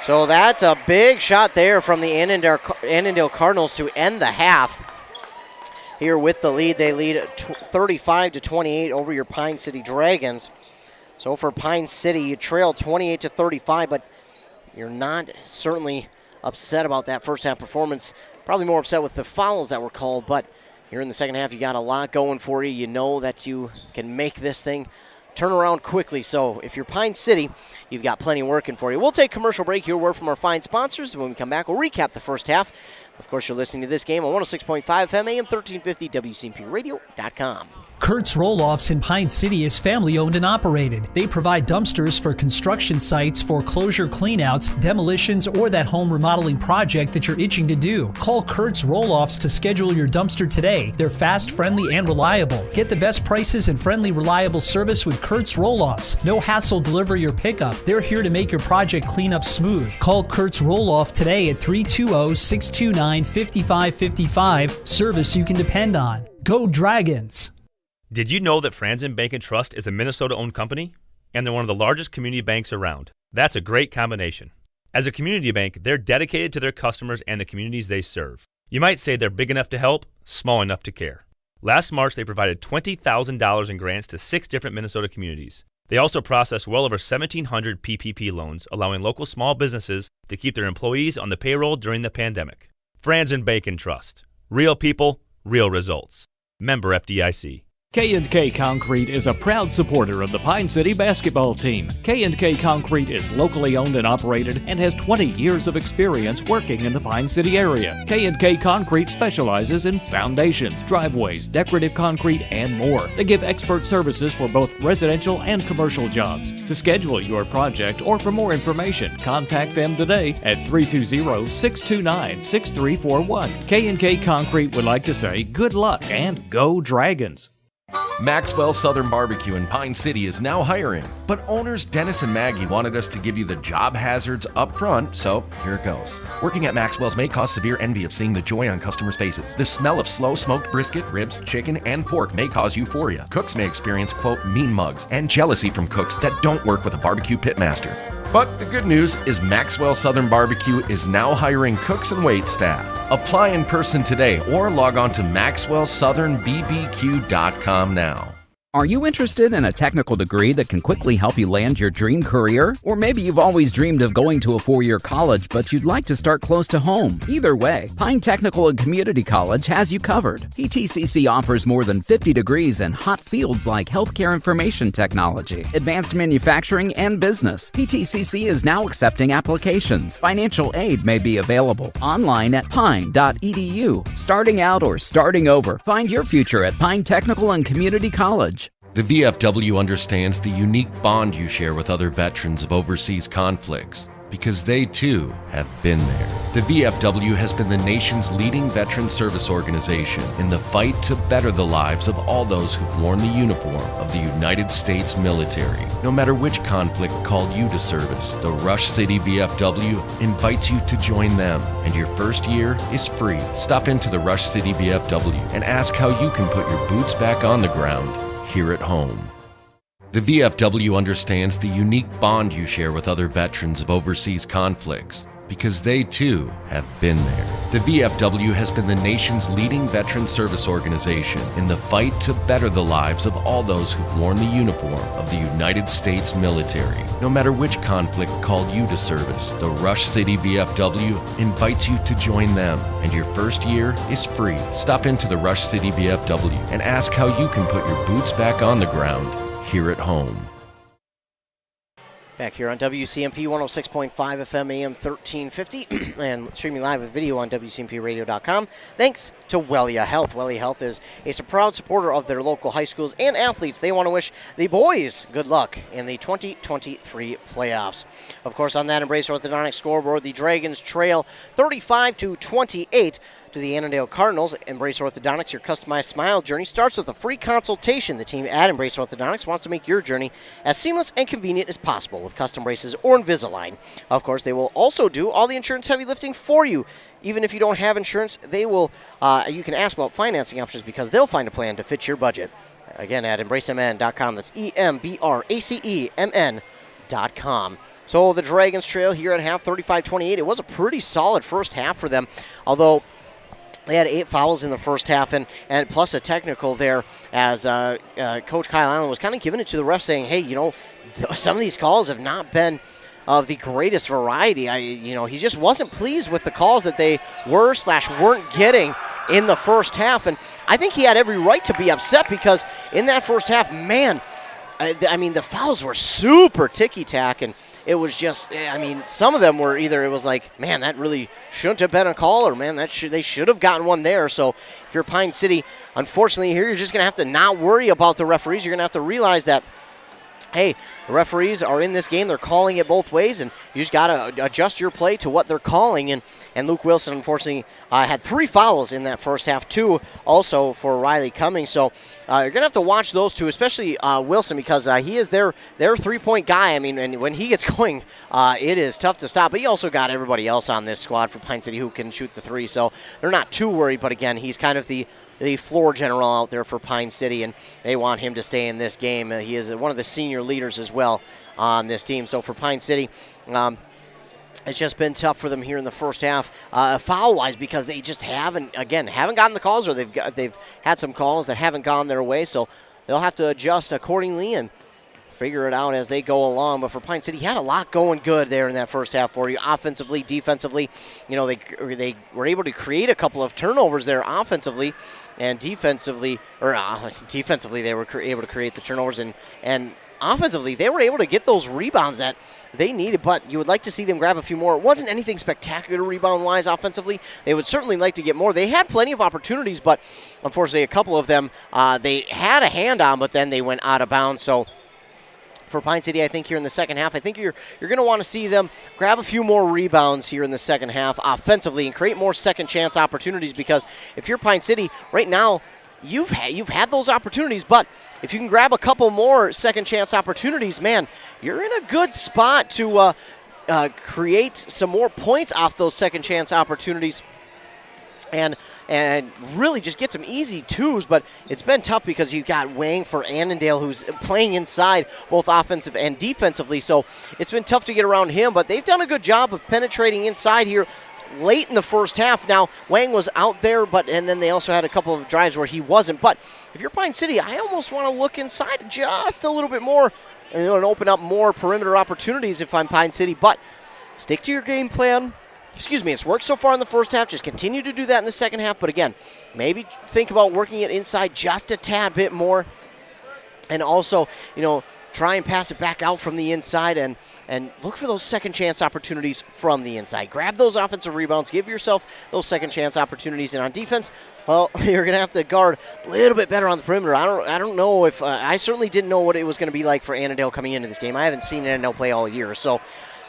So that's a big shot there from the Annandale Cardinals to end the half. Here with the lead, they lead 35-28 over your Pine City Dragons. So for Pine City, you trail 28-35, but you're not certainly upset about that first half performance. Probably more upset with the fouls that were called, but here in the second half, you got a lot going for you. You know that you can make this thing turn around quickly. So if you're Pine City, you've got plenty working for you. We'll take a commercial break here, word from our fine sponsors. When we come back, we'll recap the first half. Of course, you're listening to this game on 106.5 FM, AM 1350, WCMPradio.com. Kurt's Roll-Offs in Pine City is family-owned and operated. They provide dumpsters for construction sites, foreclosure cleanouts, demolitions, or that home remodeling project that you're itching to do. Call Kurt's Roll-Offs to schedule your dumpster today. They're fast, friendly, and reliable. Get the best prices and friendly, reliable service with Kurt's Roll-Offs. No hassle deliver your pickup. They're here to make your project cleanup smooth. Call Kurt's Roll-Off today at 320-629-5555. Service you can depend on. Go Dragons! Did you know that Franzen Bank & Trust is a Minnesota-owned company? And they're one of the largest community banks around. That's a great combination. As a community bank, they're dedicated to their customers and the communities they serve. You might say they're big enough to help, small enough to care. Last March, they provided $20,000 in grants to 6 different Minnesota communities. They also processed well over 1,700 PPP loans, allowing local small businesses to keep their employees on the payroll during the pandemic. Franzen Bank & Trust. Real people, real results. Member FDIC. K&K Concrete is a proud supporter of the Pine City basketball team. K&K Concrete is locally owned and operated and has 20 years of experience working in the Pine City area. K&K Concrete specializes in foundations, driveways, decorative concrete, and more. They give expert services for both residential and commercial jobs. To schedule your project or for more information, contact them today at 320-629-6341. K&K Concrete would like to say good luck and go Dragons. Maxwell Southern Barbecue in Pine City is now hiring, but owners Dennis and Maggie wanted us to give you the job hazards up front, so here it goes. Working at Maxwell's may cause severe envy of seeing the joy on customers' faces. The smell of slow smoked brisket, ribs, chicken, and pork may cause euphoria. Cooks may experience, quote, mean mugs and jealousy from cooks that don't work with a barbecue pitmaster. But the good news is Maxwell Southern Barbecue is now hiring cooks and wait staff. Apply in person today or log on to MaxwellSouthernBBQ.com now. Are you interested in a technical degree that can quickly help you land your dream career? Or maybe you've always dreamed of going to a 4-year college, but you'd like to start close to home. Either way, Pine Technical and Community College has you covered. PTCC offers more than 50 degrees in hot fields like healthcare information technology, advanced manufacturing, and business. PTCC is now accepting applications. Financial aid may be available. Online at pine.edu. Starting out or starting over, find your future at Pine Technical and Community College. The VFW understands the unique bond you share with other veterans of overseas conflicts, because they too have been there. The VFW has been the nation's leading veteran service organization in the fight to better the lives of all those who've worn the uniform of the United States military. No matter which conflict called you to service, the Rush City VFW invites you to join them, and your first year is free. Stop into the Rush City VFW and ask how you can put your boots back on the ground here at home. The VFW understands the unique bond you share with other veterans of overseas conflicts, because they too have been there. The VFW has been the nation's leading veteran service organization in the fight to better the lives of all those who've worn the uniform of the United States military. No matter which conflict called you to service, the Rush City VFW invites you to join them, and your first year is free. Stop into the Rush City VFW and ask how you can put your boots back on the ground here at home. Back here on WCMP 106.5 FM AM 1350 and streaming live with video on WCMPradio.com. Thanks to Wellia Health. Wellia Health is a proud supporter of their local high schools and athletes. They want to wish the boys good luck in the 2023 playoffs. Of course, on that Embrace Orthodontics scoreboard, the Dragons trail 35-28 to the Annandale Cardinals. Embrace Orthodontics, your customized smile journey starts with a free consultation. The team at Embrace Orthodontics wants to make your journey as seamless and convenient as possible with custom braces or Invisalign. Of course, they will also do all the insurance heavy lifting for you. Even if you don't have insurance, they will. You can ask about financing options because they'll find a plan to fit your budget. Again, at embracemn.com. That's EMBRACEMN.com. So the Dragons trail here at half 35-28. It was a pretty solid first half for them, although they had 8 fouls in the first half, and plus a technical there as Coach Kyle Allen was kind of giving it to the ref, saying, hey, some of these calls have not been of the greatest variety. He just wasn't pleased with the calls that they weren't getting in the first half, and I think he had every right to be upset because in that first half, man, the fouls were super ticky-tack, and it was just, some of them were either, it was like, man, that really shouldn't have been a call, or man, they should have gotten one there. So if you're Pine City, unfortunately here, you're just going to have to not worry about the referees. You're going to have to realize that, hey, the referees are in this game. They're calling it both ways, and you just got to adjust your play to what they're calling. And Luke Wilson, unfortunately, had 3 fouls in that first half, 2 also for Riley Cummings. So you're going to have to watch those two, especially Wilson, because he is their three-point guy. And when he gets going, it is tough to stop. But he also got everybody else on this squad for Pine City who can shoot the 3. So they're not too worried. But, again, he's kind of the floor general out there for Pine City, and they want him to stay in this game. He is one of the senior leaders as well on this team. So for Pine City, it's just been tough for them here in the first half, foul-wise, because they just haven't gotten the calls, or they've had some calls that haven't gone their way. So they'll have to adjust accordingly and figure it out as they go along. But for Pine City, he had a lot going good there in that first half for you, offensively, defensively. They were able to create a couple of turnovers there offensively, and defensively they were able to create the turnovers, and offensively they were able to get those rebounds that they needed. But you would like to see them grab a few more. It wasn't anything spectacular rebound-wise offensively. They would certainly like to get more. They had plenty of opportunities, but unfortunately a couple of them they had a hand on, but then they went out of bounds. So for Pine City, I think here in the second half, I think you're going to want to see them grab a few more rebounds here in the second half offensively and create more second chance opportunities, because if you're Pine City right now, you've had those opportunities, but if you can grab a couple more second chance opportunities, man, you're in a good spot to create some more points off those second chance opportunities and really just get some easy 2s. But it's been tough because you've got Wang for Annandale, who's playing inside both offensive and defensively, so it's been tough to get around him. But they've done a good job of penetrating inside here. late in the first half. Now, Wang was out there, and then they also had a couple of drives where he wasn't. But if you're Pine City, I almost want to look inside just a little bit more and open up more perimeter opportunities if I'm Pine City. But stick to your game plan. It's worked so far in the first half. Just continue to do that in the second half. But again, maybe think about working it inside just a tad bit more. And also, try and pass it back out from the inside and look for those second chance opportunities from the inside. Grab those offensive rebounds. Give yourself those second chance opportunities. And on defense, well, you're going to have to guard a little bit better on the perimeter. I don't know if I certainly didn't know what it was going to be like for Annandale coming into this game. I haven't seen Annandale play all year,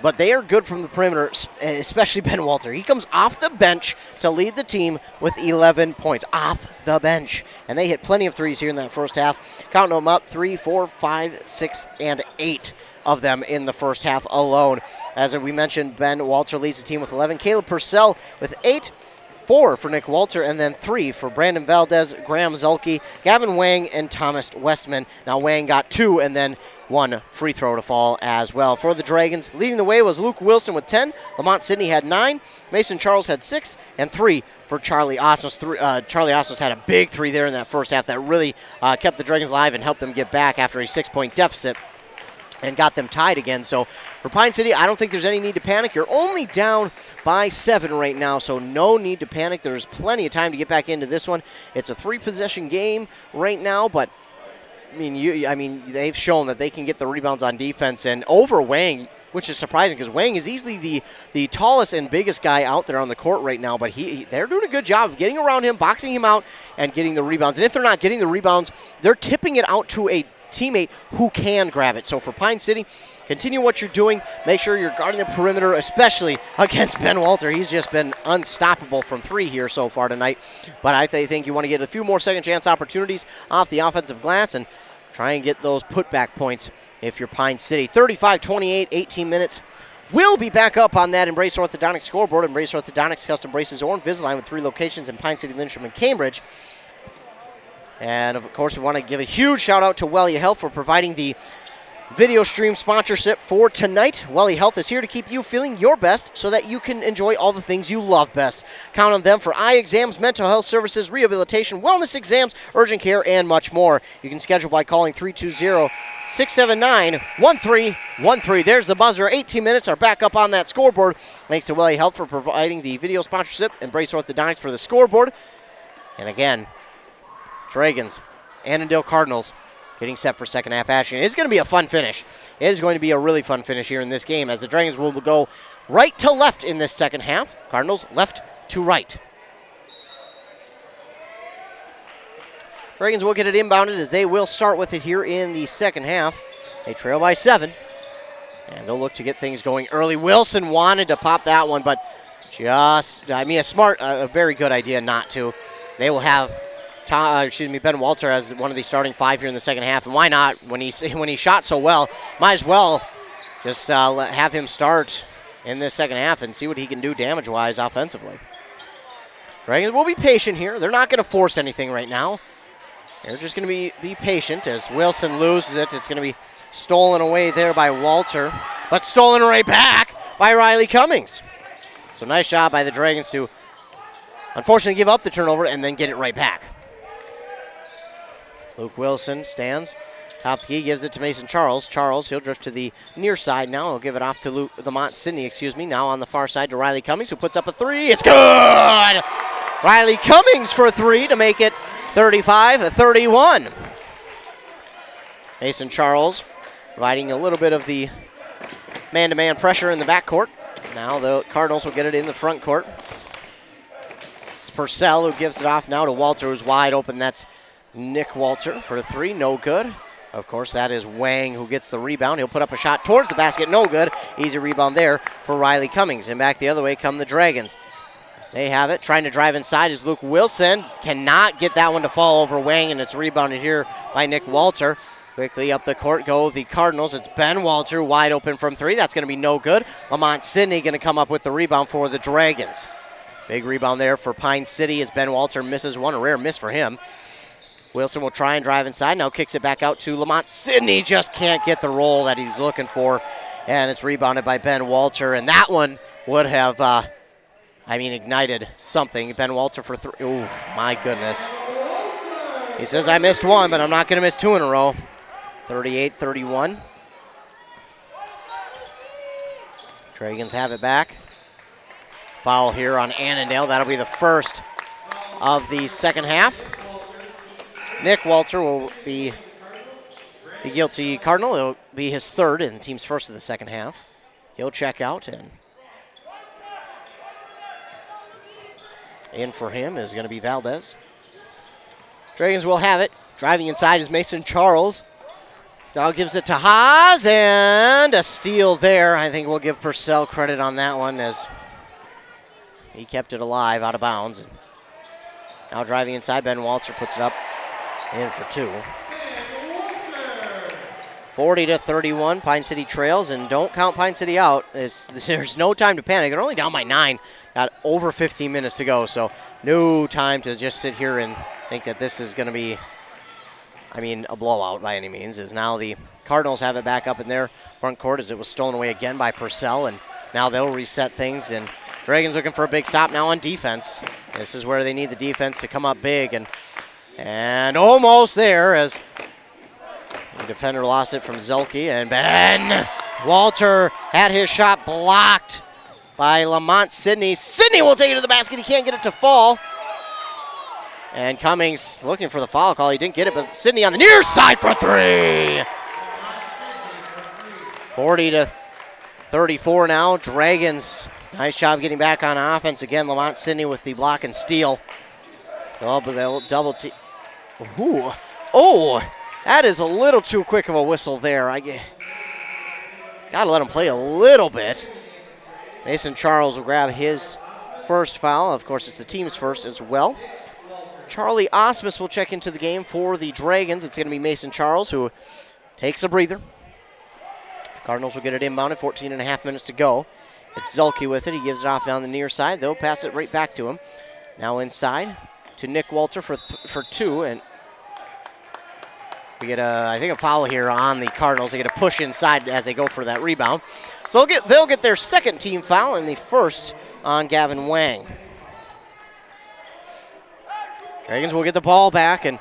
but they are good from the perimeter, especially Ben Walter. He comes off the bench to lead the team with 11 points. Off the bench. And they hit plenty of threes here in that first half. Counting them up, 3, 4, 5, 6, and 8 of them in the first half alone. As we mentioned, Ben Walter leads the team with 11. Caleb Purcell with 8. 4 for Nick Walter, and then 3 for Brandon Valdez, Graham Zelke, Gavin Wang, and Thomas Westman. Now Wang got 2 and then 1 free throw to fall as well. For the Dragons, leading the way was Luke Wilson with 10. Lamont Sidney had 9. Mason Charles had 6, and 3 for Charlie Osmos. Charlie Osmos had a big 3 there in that first half that really kept the Dragons alive and helped them get back after a 6-point deficit and got them tied again. So for Pine City, I don't think there's any need to panic. You're only down by 7 right now, so no need to panic. There's plenty of time to get back into this one. It's a 3-possession game right now, but they've shown that they can get the rebounds on defense and over Wang, which is surprising because Wang is easily the tallest and biggest guy out there on the court right now, but they're doing a good job of getting around him, boxing him out, and getting the rebounds. And if they're not getting the rebounds, they're tipping it out to a teammate who can grab it. So for Pine City, continue what you're doing. Make sure you're guarding the perimeter, especially against Ben Walter. He's just been unstoppable from 3 here so far tonight. But I think you want to get a few more second chance opportunities off the offensive glass and try and get those putback points if you're Pine City. 35-28, 18 minutes. We'll be back up on that Embrace Orthodontics scoreboard. Embrace Orthodontics custom braces or Invisalign with 3 locations in Pine City, Lindstrom, and Cambridge. And, of course, we want to give a huge shout-out to Wellia Health for providing the video stream sponsorship for tonight. Wellia Health is here to keep you feeling your best so that you can enjoy all the things you love best. Count on them for eye exams, mental health services, rehabilitation, wellness exams, urgent care, and much more. You can schedule by calling 320-679-1313. There's the buzzer. 18 minutes are back up on that scoreboard. Thanks to Wellia Health for providing the video sponsorship. Embrace Orthodontics for the scoreboard. And again, Dragons, Annandale Cardinals getting set for second half action. It's going to be a fun finish. It is going to be a really fun finish here in this game as the Dragons will go right to left in this second half. Cardinals left to right. Dragons will get it inbounded as they will start with it here in the second half. They trail by 7. And they'll look to get things going early. Wilson wanted to pop that one, but a very good idea not to. They will have Ben Walter as one of the starting 5 here in the second half. And why not? When he shot so well, might as well just have him start in this second half and see what he can do damage-wise offensively. Dragons will be patient here. They're not going to force anything right now. They're just going to be patient as Wilson loses it. It's going to be stolen away there by Walter, but stolen right back by Riley Cummings. So nice job by the Dragons to unfortunately give up the turnover and then get it right back. Luke Wilson stands. Top of the key, gives it to Mason Charles. Charles, he'll drift to the near side now. He'll give it off to Lamont Sidney, Now on the far side to Riley Cummings, who puts up a 3. It's good! Riley Cummings for a 3 to make it 35-31. Mason Charles providing a little bit of the man-to-man pressure in the backcourt. Now the Cardinals will get it in the front court. It's Purcell who gives it off now to Walter, who's wide open. That's Nick Walter for a 3, no good. Of course, that is Wang who gets the rebound. He'll put up a shot towards the basket, no good. Easy rebound there for Riley Cummings. And back the other way come the Dragons. They have it. Trying to drive inside is Luke Wilson. Cannot get that one to fall over Wang, and it's rebounded here by Nick Walter. Quickly up the court go the Cardinals. It's Ben Walter wide open from 3. That's going to be no good. Lamont Sidney going to come up with the rebound for the Dragons. Big rebound there for Pine City as Ben Walter misses one. A rare miss for him. Wilson will try and drive inside. Now kicks it back out to Lamont Sidney. Just can't get the roll that he's looking for. And it's rebounded by Ben Walter. And that one would have ignited something. Ben Walter for 3. Oh, my goodness. He says, I missed one, but I'm not going to miss 2 in a row. 38-31. Dragons have it back. Foul here on Annandale. That'll be the first of the second half. Nick Walter will be the guilty Cardinal. It'll be his third and the team's first of the second half. He'll check out, and in for him is going to be Valdez. Dragons will have it. Driving inside is Mason Charles. Now gives it to Haas, and a steal there. I think we'll give Purcell credit on that one as he kept it alive out of bounds. Now driving inside, Ben Walter puts it up in for 2. 40-31, Pine City trails, and don't count Pine City out. There's no time to panic. They're only down by 9. Got over 15 minutes to go, so no time to just sit here and think that this is going to be, a blowout by any means. As now the Cardinals have it back up in their front court as it was stolen away again by Purcell, and now they'll reset things, and Dragons looking for a big stop now on defense. This is where they need the defense to come up big, and almost there as the defender lost it from Zelke, and Ben Walter had his shot blocked by Lamont Sidney. Sidney will take it to the basket. He can't get it to fall. And Cummings looking for the foul call. He didn't get it, but Sidney on the near side for 3. 40-34 now. Dragons, nice job getting back on offense. Again, Lamont Sidney with the block and steal. Double team. Ooh. Oh, that is a little too quick of a whistle there. Got to let him play a little bit. Mason Charles will grab his first foul. Of course, it's the team's first as well. Charlie Osmus will check into the game for the Dragons. It's going to be Mason Charles who takes a breather. Cardinals will get it inbounded, 14 and a half minutes to go. It's Zelke with it. He gives it off down the near side. They'll pass it right back to him. Now inside to Nick Walter for 2, and we get a foul here on the Cardinals. They get a push inside as they go for that rebound. So they'll get their second team foul and the first on Gavin Wang. Dragons will get the ball back and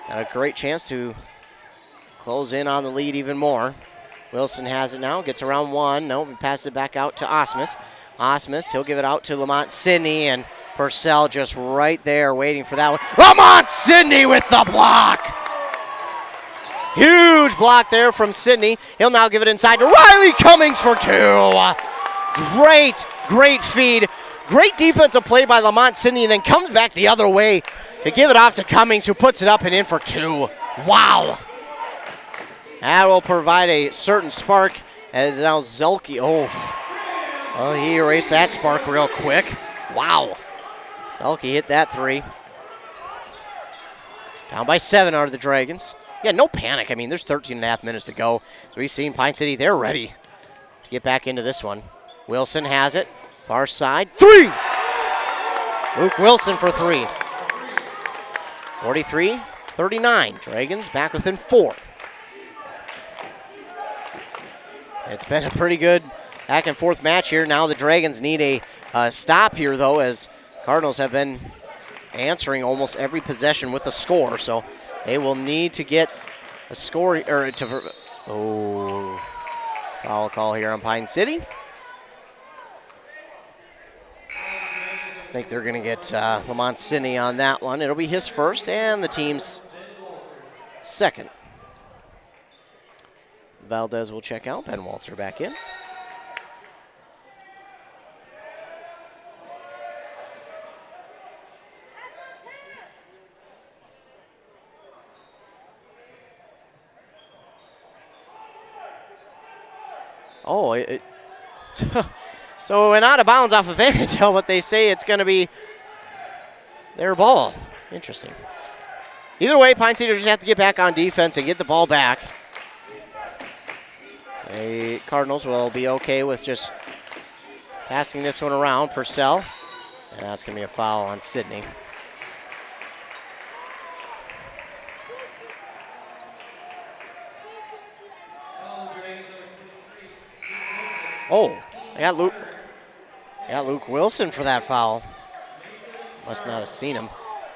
got a great chance to close in on the lead even more. Wilson has it now, gets around 1. Nope, passes it back out to Osmus. Osmus, he'll give it out to Lamont Sidney, and Purcell just right there waiting for that one. Lamont Sidney with the block! Huge block there from Sidney. He'll now give it inside to Riley Cummings for 2. Great feed. Great defensive play by Lamont Sidney, and then comes back the other way to give it off to Cummings, who puts it up and in for 2. Wow. That will provide a certain spark as now Zelke. Oh, he erased that spark real quick. Wow. Zelke hit that 3. Down by 7 are the Dragons. Yeah, no panic. There's 13 and a half minutes to go. So we've seen Pine City, they're ready to get back into this one. Wilson has it. Far side. 3! Luke Wilson for 3. 43-39. Dragons back within 4. It's been a pretty good back and forth match here. Now the Dragons need a stop here, though, as Cardinals have been answering almost every possession with a score. So they will need to get a score, foul call here on Pine City. I think they're going to get Lamont Sidney on that one. It'll be his first and the team's second. Valdez will check out. Ben Walter back in. So an out of bounds off of Annandale, but they say it's going to be their ball. Interesting. Either way, Pine City just have to get back on defense and get the ball back. The Cardinals will be okay with just passing this one around. Purcell. And that's going to be a foul on Sidney. I got Luke. Yeah, Luke Wilson for that foul. Must not have seen him.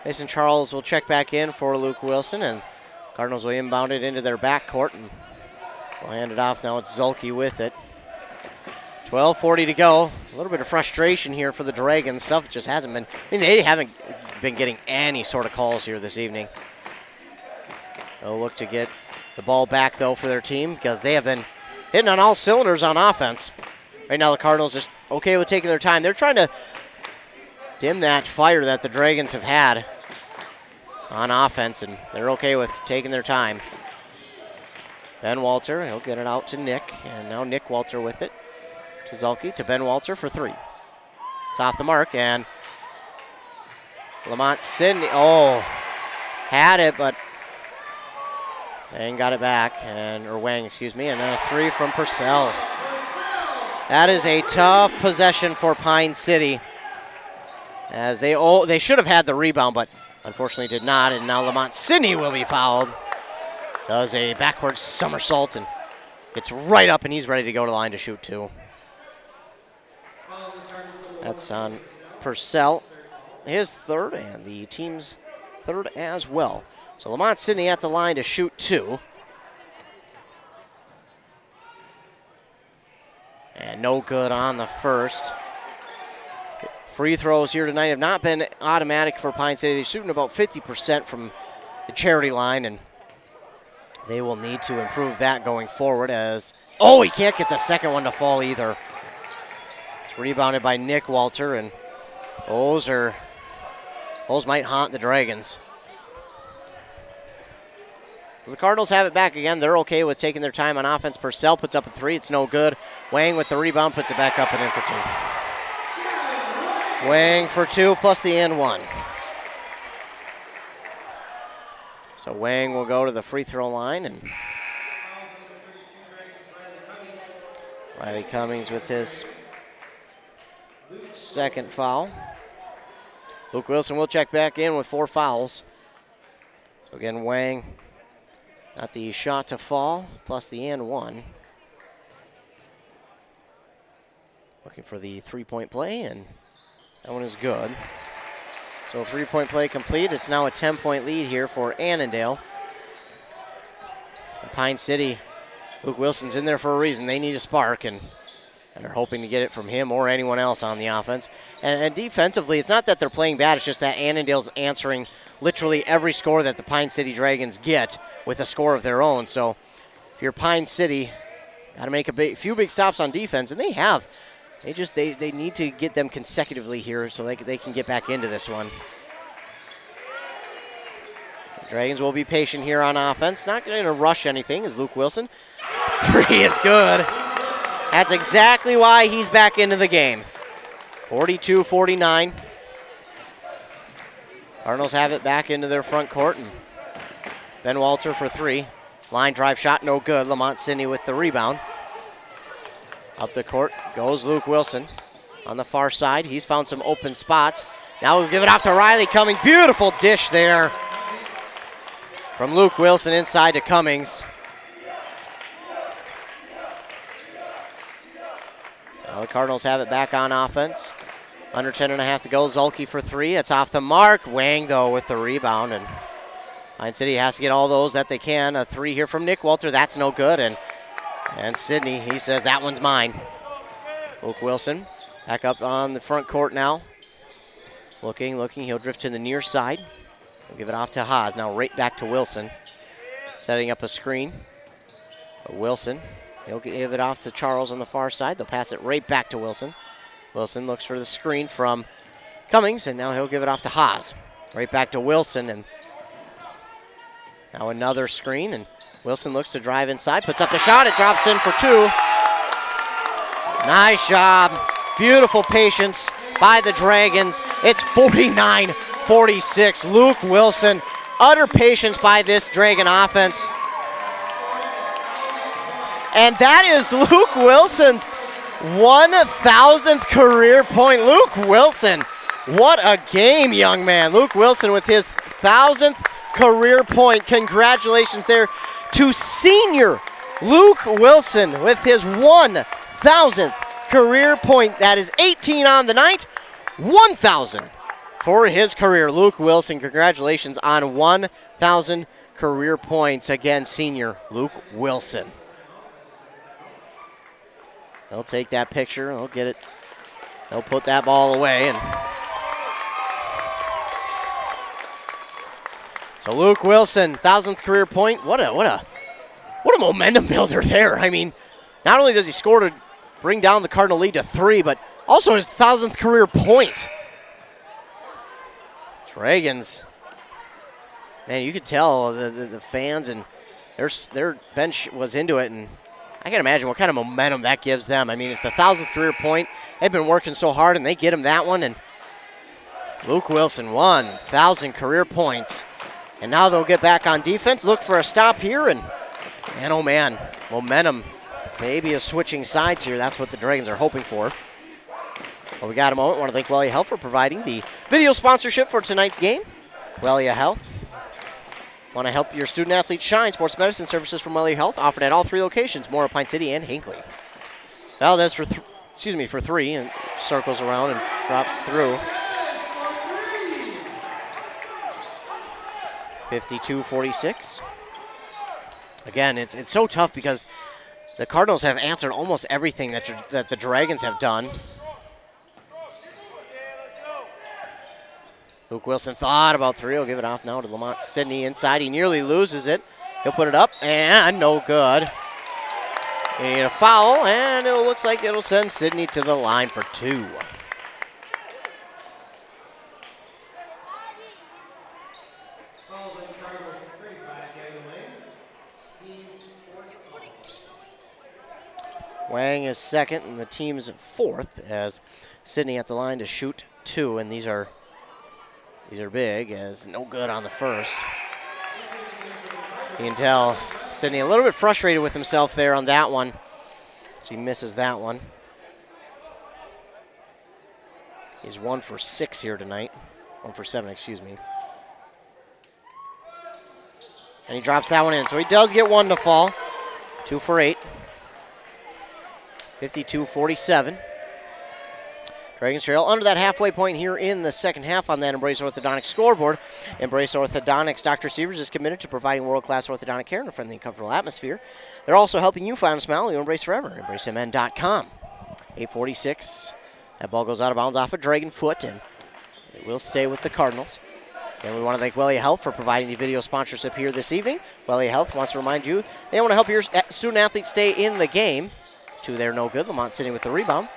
Mason Charles will check back in for Luke Wilson, and Cardinals will inbound it into their backcourt, and we'll hand it off. Now it's Zulke with it. 12:40 to go. A little bit of frustration here for the Dragons. Stuff just hasn't been, they haven't been getting any sort of calls here this evening. They'll look to get the ball back, though, for their team because they have been hitting on all cylinders on offense. Right now, the Cardinals just okay with taking their time. They're trying to dim that fire that the Dragons have had on offense, and they're okay with taking their time. Ben Walter, he'll get it out to Nick, and now Nick Walter with it. To Zulke, to Ben Walter for three. It's off the mark, and Lamont Sidney, had it, but Wang got it back, or Wang, excuse me, and then a three from Purcell. That is a tough possession for Pine City, as they should have had the rebound, but unfortunately did not, and now Lamont Sidney will be fouled. Does a backwards somersault and gets right up, and he's ready to go to the line to shoot two. That's on Purcell, his third, and the team's third as well. So Lamont Sidney at the line to shoot two. And no good on the first. Free throws here tonight have not been automatic for Pine City. They're shooting about 50% from the charity line, and they will need to improve that going forward as, he can't get the second one to fall either. It's rebounded by Nick Walter, and those might haunt the Dragons. So the Cardinals have it back again. They're okay with taking their time on offense. Purcell puts up a three. It's no good. Wang with the rebound puts it back up and in for two. Wang for two plus the and one. So Wang will go to the free throw line, and Riley Cummings with his second foul. Luke Wilson will check back in with 4 fouls. So again, Wang got the shot to fall, plus the and one. Looking for the three-point play, and that one is good. So three-point play complete. It's now a 10-point lead here for Annandale. And Pine City, Luke Wilson's in there for a reason. They need a spark, and they're hoping to get it from him or anyone else on the offense. And defensively, it's not that they're playing bad. It's just that Annandale's answering literally every score that the Pine City Dragons get with a score of their own. So if you're Pine City, got to make a few big stops on defense, and they have. They need to get them consecutively here so they can get back into this one. The Dragons will be patient here on offense. Not going to rush anything as Luke Wilson. Three is good. That's exactly why he's back into the game. 42-49. Cardinals have it back into their front court, and Ben Walter for three. Line drive shot, no good. Lamont Sidney with the rebound. Up the court goes Luke Wilson on the far side. He's found some open spots. Now we'll give it off to Riley Cummings. Beautiful dish there from Luke Wilson inside to Cummings. Now the Cardinals have it back on offense. Under 10.5 to go. Zulke for three. It's off the mark. Wang, though, with the rebound. And Pine City has to get all those that they can. A three here from Nick Walter. That's no good. And Sidney, he says, that one's mine. Luke Wilson back up on the front court now. Looking. He'll drift to the near side. We'll give it off to Haas. Now right back to Wilson. Setting up a screen. Wilson, he'll give it off to Charles on the far side. They'll pass it right back to Wilson. Wilson looks for the screen from Cummings, and now he'll give it off to Haas. Right back to Wilson, and now another screen, and Wilson looks to drive inside, puts up the shot, it drops in for two. Nice job. Beautiful patience by the Dragons. It's 49-46. Luke Wilson, utter patience by this Dragon offense. And that is Luke Wilson's 1,000th career point. Luke Wilson, what a game, young man. Luke Wilson with his 1,000th career point. Congratulations there to senior Luke Wilson with his 1,000th career point. That is 18 on the night. 1,000 for his career. Luke Wilson, congratulations on 1,000 career points. Again, senior Luke Wilson. They'll take that picture. They'll get it. They'll put that ball away. And so Luke Wilson, 1,000th career point. What a momentum builder there. I mean, not only does he score to bring down the Cardinal lead to 3, but also his 1,000th career point. Dragons. Man, you could tell the fans and their bench was into it, and I can imagine what kind of momentum that gives them. I mean, it's the 1,000th career point. They've been working so hard, and they get him that one, and Luke Wilson, 1,000 career points. And now they'll get back on defense, look for a stop here, and oh man, momentum maybe is switching sides here. That's what the Dragons are hoping for. Well, we got a moment. I want to thank Wellia Health for providing the video sponsorship for tonight's game. Wellia Health. Want to help your student athletes shine? Sports medicine services from Wellia Health offered at all 3 locations: Morrow, Pine City, and Hinckley. Valdez for 3, and circles around and drops through. 52-46. Again, it's so tough because the Cardinals have answered almost everything that the Dragons have done. Luke Wilson thought about 3. He'll give it off now to Lamont Sidney inside. He nearly loses it. He'll put it up, and no good. You need a foul, and it looks like it'll send Sidney to the line for 2. Wang is second, and the team's 4th, as Sidney at the line to shoot 2, and these are big, as no good on the first. You can tell Sidney a little bit frustrated with himself there on that one, so he misses that one. He's 1 for 6 here tonight. 1 for 7, excuse me. And he drops that one in, so he does get 1 to fall. 2 for 8. 52-47. Dragons trail under that halfway point here in the second half on that Embrace Orthodontics scoreboard. Embrace Orthodontics, Dr. Severs is committed to providing world-class orthodontic care in a friendly and comfortable atmosphere. They're also helping you find a smile you embrace forever. EmbraceMN.com. 8:46. That ball goes out of bounds off a Dragon foot, and it will stay with the Cardinals. And we want to thank Wellia Health for providing the video sponsorship here this evening. Wellia Health wants to remind you they want to help your student-athletes stay in the game. 2 there, no good. Lamont sitting with the rebound.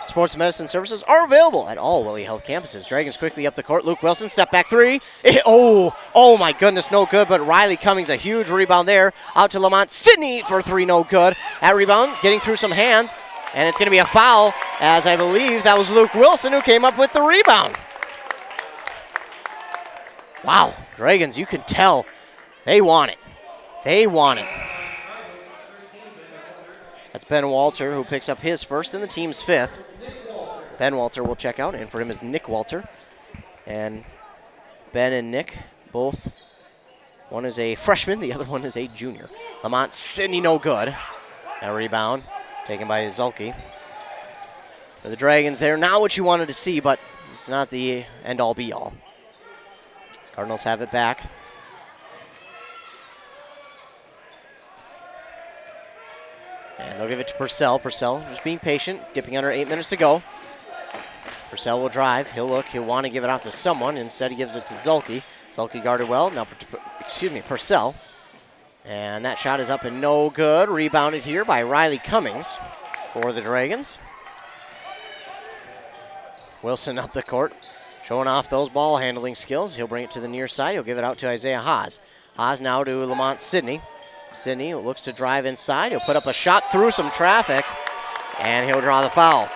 Sports medicine services are available at all Wellia Health campuses. Dragons quickly up the court. Luke Wilson, step back 3. Oh my goodness, no good. But Riley Cummings, a huge rebound there. Out to Lamont Sidney for 3, no good. That rebound getting through some hands. And it's going to be a foul, as I believe that was Luke Wilson who came up with the rebound. Wow, Dragons, you can tell they want it. They want it. That's Ben Walter, who picks up his first and the team's 5th. Ben Walter will check out, and for him is Nick Walter. And Ben and Nick, both, one is a freshman, the other one is a junior. Lamont Sidney, no good. That rebound taken by Zulke. For the Dragons, they're not what you wanted to see, but it's not the end-all, be-all. Cardinals have it back. And they'll give it to Purcell. Purcell just being patient, dipping under 8 minutes to go. Purcell will drive. He'll look. He'll want to give it off to someone. Instead, he gives it to Zulke. Zulke guarded well. Now, Purcell. And that shot is up and no good. Rebounded here by Riley Cummings for the Dragons. Wilson up the court, showing off those ball handling skills. He'll bring it to the near side. He'll give it out to Isaiah Haas. Haas now to Lamont Sidney. Sidney looks to drive inside. He'll put up a shot through some traffic, and he'll draw the foul.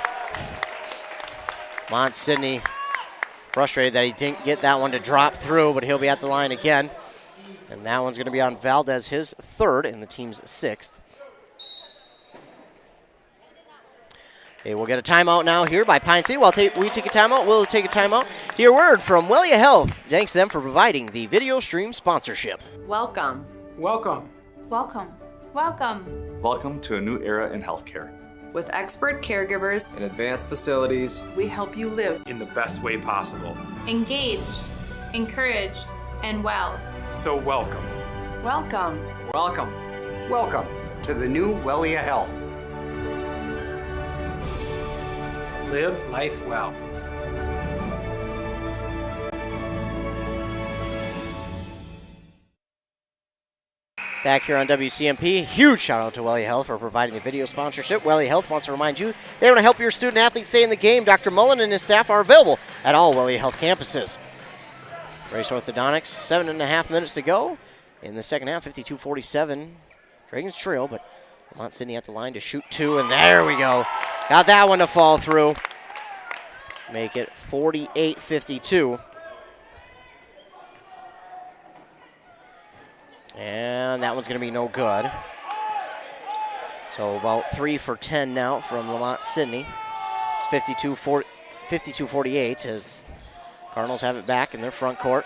Lamont Sidney frustrated that he didn't get that one to drop through, but he'll be at the line again. And that one's going to be on Valdez, his 3rd and the team's 6th. They will get a timeout now here by Pine City. While we take a timeout, we'll take a timeout to hear word from Wellia Health. Thanks to them for providing the video stream sponsorship. Welcome. Welcome. Welcome. Welcome. Welcome to a new era in healthcare. With expert caregivers and advanced facilities, we help you live in the best way possible. Engaged, encouraged, and well. So welcome. Welcome. Welcome. Welcome to the new Wellia Health. Live life well. Back here on WCMP, huge shout out to Wellia Health for providing the video sponsorship. Wellia Health wants to remind you they want to help your student athletes stay in the game. Dr. Mullen and his staff are available at all Wellia Health campuses. Race Orthodontics, 7.5 minutes to go in the second half, 52-47. Dragons trail, but Lamont Sidney at the line to shoot two, and there we go. Got that one to fall through. Make it 48-52. And that one's going to be no good. So about 3 for 10 now from Lamont Sidney. It's 52-48 as Cardinals have it back in their front court.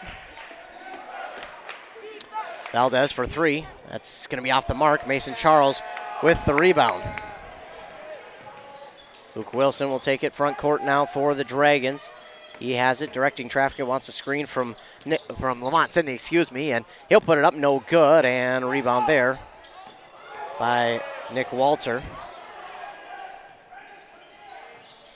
Valdez for 3. That's going to be off the mark. Mason Charles with the rebound. Luke Wilson will take it front court now for the Dragons. He has it, directing traffic, wants a screen from Lamont Sidney, and he'll put it up, no good, and a rebound there by Nick Walter.